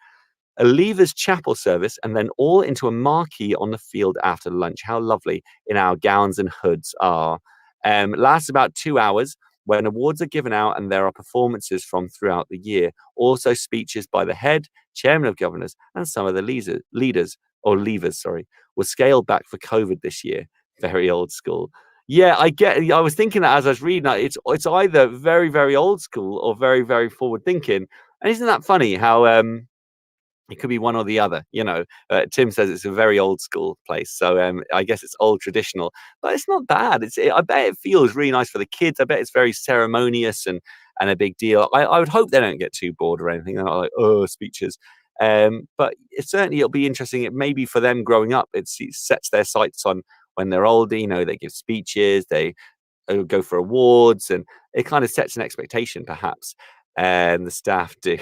a leavers chapel service, and then all into a marquee on the field after lunch. How lovely in our gowns and hoods are. Lasts about 2 hours, when awards are given out and there are performances from throughout the year. Also speeches by the head, chairman of governors, and some of the leaders, were scaled back for COVID this year. Very old school. Yeah, I was thinking that as I was reading that, it's either very, very old school or very, very forward thinking. And isn't that funny how it could be one or the other, Tim says it's a very old school place. So I guess it's old traditional, but it's not bad. I bet it feels really nice for the kids. I bet it's very ceremonious and a big deal. I would hope they don't get too bored or anything. They're not like, speeches. But it'll be interesting. It maybe for them growing up, it sets their sights on when they're older. They give speeches, they go for awards, and it kind of sets an expectation, perhaps. And the staff do.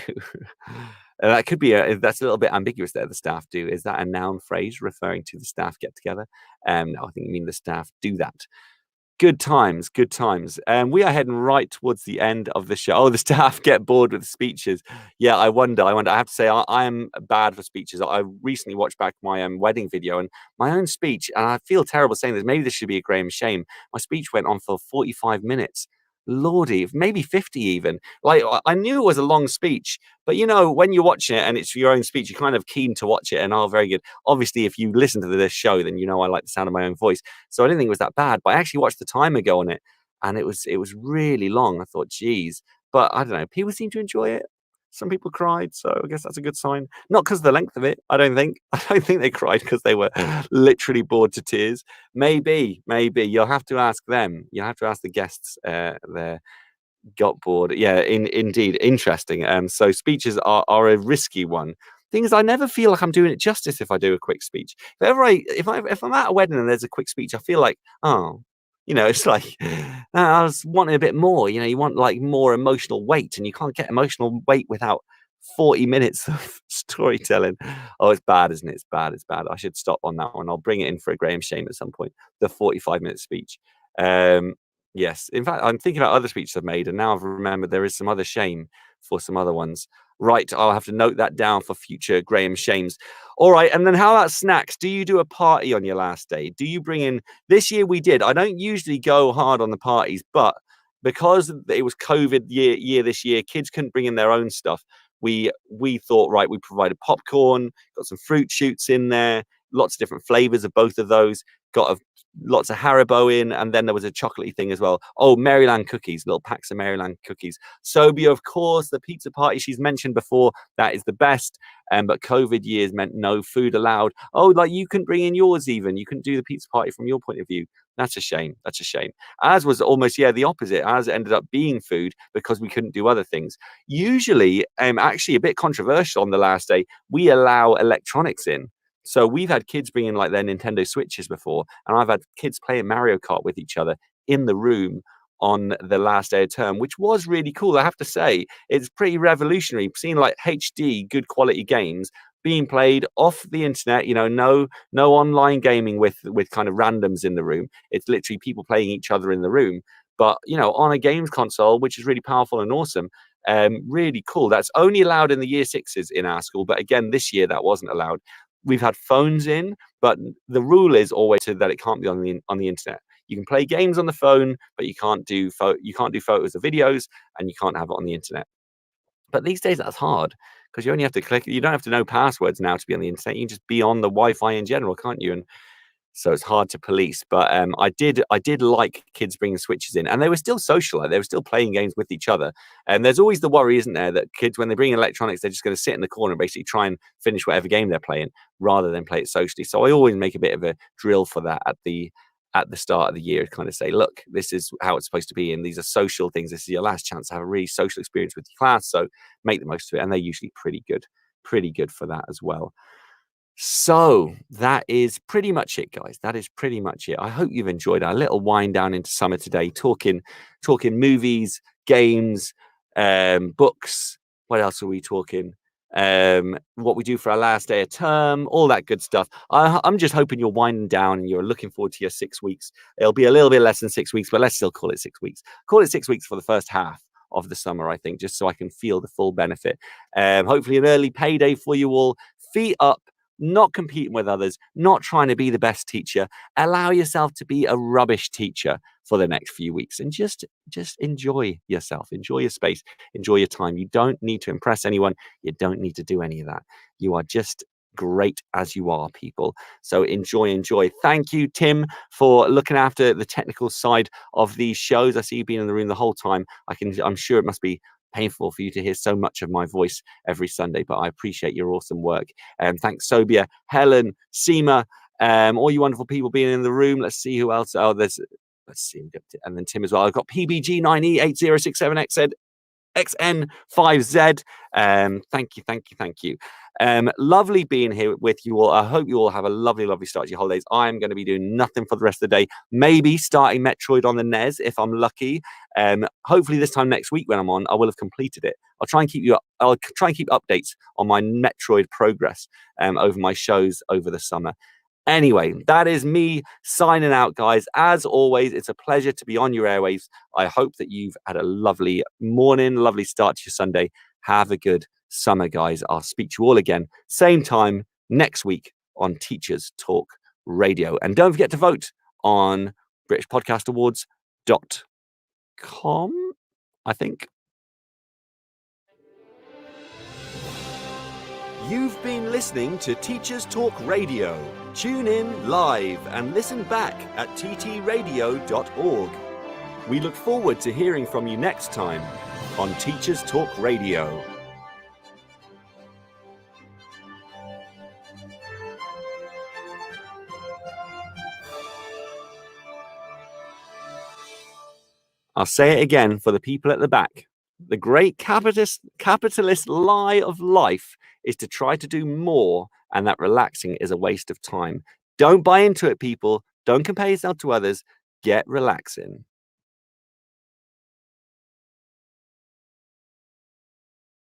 That could be that's a little bit ambiguous there. The staff do. Is that a noun phrase referring to the staff get together? No, I think you mean the staff do that. Good times, good times. We are heading right towards the end of the show. Oh, the staff get bored with speeches. Yeah, I wonder. I have to say, I am bad for speeches. I recently watched back my wedding video and my own speech, and I feel terrible saying this. Maybe this should be a Graham shame. My speech went on for 45 minutes. Lordy, maybe 50 even. Like, I knew it was a long speech, but you know, when you're watching it and it's your own speech, you're kind of keen to watch it. And very good. Obviously, if you listen to this show, then you know I like the sound of my own voice. So I didn't think it was that bad, but I actually watched the timer go on it, and it was really long. I thought, geez, but I don't know. People seem to enjoy it. Some people cried, so I guess that's a good sign. Not because of the length of it, I don't think. I don't think they cried because they were literally bored to tears. Maybe you'll have to ask them. You'll have to ask the guests there. Got bored. Yeah, indeed. Interesting. So speeches are a risky one. Thing is, I never feel like I'm doing it justice if I do a quick speech. If I'm at a wedding and there's a quick speech, I feel like, oh, it's like I was wanting a bit more. You want like more emotional weight, and you can't get emotional weight without 40 minutes of storytelling. Oh, it's bad, isn't it? It's bad. It's bad. I should stop on that one. I'll bring it in for a Graham shame at some point. The 45-minute speech. Yes. In fact, I'm thinking about other speeches I've made, and now I've remembered there is some other shame for some other ones. Right. I'll have to note that down for future Graham shames. All right. And then how about snacks? Do you do a party on your last day? Do you bring in? This year we did. I don't usually go hard on the parties, but because it was COVID year this year, kids couldn't bring in their own stuff. We thought, right, we provided popcorn, got some fruit shoots in there, lots of different flavors of both of those, got lots of Haribo in, and then there was a chocolatey thing as well. Oh, Maryland cookies, little packs of Maryland cookies. Sobia, of course, the pizza party she's mentioned before, that is the best. But COVID years meant no food allowed. Oh, like you couldn't bring in yours even. You couldn't do the pizza party from your point of view. That's a shame. That's a shame. As was almost, the opposite. As ended up being food because we couldn't do other things. Usually, actually a bit controversial on the last day, we allow electronics in. So we've had kids bring in like their Nintendo Switches before, and I've had kids playing Mario Kart with each other in the room on the last day of term, which was really cool. I have to say, it's pretty revolutionary. Seeing like HD, good quality games being played off the internet, no online gaming with kind of randoms in the room. It's literally people playing each other in the room, but on a games console, which is really powerful and awesome. Really cool. That's only allowed in the year sixes in our school, but again, this year that wasn't allowed. We've had phones in, but the rule is always that it can't be on the internet. You can play games on the phone, but you can't do photos or videos, and you can't have it on the internet. But these days that's hard because you only have to click. You don't have to know passwords now to be on the internet. You can just be on the Wi-Fi in general, can't you? And so it's hard to police. But I did like kids bringing Switches in, and they were still social. They were still playing games with each other. And there's always the worry, isn't there, that kids, when they bring in electronics, they're just going to sit in the corner and basically try and finish whatever game they're playing rather than play it socially. So I always make a bit of a drill for that at the start of the year, to kind of say, look, this is how it's supposed to be, and these are social things. This is your last chance to have a really social experience with your class, so make the most of it. And they're usually pretty good for that as well. So that is pretty much it, guys. That is pretty much it. I hope you've enjoyed our little wind down into summer today, talking movies, games, books. What else are we talking? What we do for our last day of term, all that good stuff. I'm just hoping you're winding down and you're looking forward to your 6 weeks. It'll be a little bit less than 6 weeks, but let's still call it 6 weeks. Call it 6 weeks for the first half of the summer, I think, just so I can feel the full benefit. Hopefully an early payday for you all. Feet up, not competing with others, not trying to be the best teacher. Allow yourself to be a rubbish teacher for the next few weeks, and just enjoy yourself, enjoy your space, enjoy your time. You don't need to impress anyone. You don't need to do any of that. You are just great as you are, people. So enjoy. Thank you, Tim, for looking after the technical side of these shows. I see you've been in the room the whole time. I'm sure it must be painful for you to hear so much of my voice every Sunday, but I appreciate your awesome work. Thanks, Sobia, Helen, Seema, all you wonderful people being in the room. Let's see who else. Let's see, and then Tim as well. I've got PBG9E8067XZ XN5Z. Thank you. Lovely being here with you all. I hope you all have a lovely start to your holidays. I'm going to be doing nothing for the rest of the day. Maybe starting Metroid on the NES if I'm lucky. Hopefully this time next week when I'm on, I will have completed it. I'll try and keep updates on my Metroid progress over my shows over the summer. Anyway, that is me signing out, guys. As always, it's a pleasure to be on your airwaves. I hope that you've had a lovely morning, lovely start to your Sunday. Have a good summer, guys. I'll speak to you all again, same time next week on Teachers Talk Radio. And don't forget to vote on BritishPodcastAwards.com, I think. You've been listening to Teachers Talk Radio. Tune in live and listen back at ttradio.org. We look forward to hearing from you next time on Teachers Talk Radio. I'll say it again for the people at the back. The great capitalist lie of life is to try to do more, and that relaxing is a waste of time. Don't buy into it, people. Don't compare yourself to others. Get relaxing.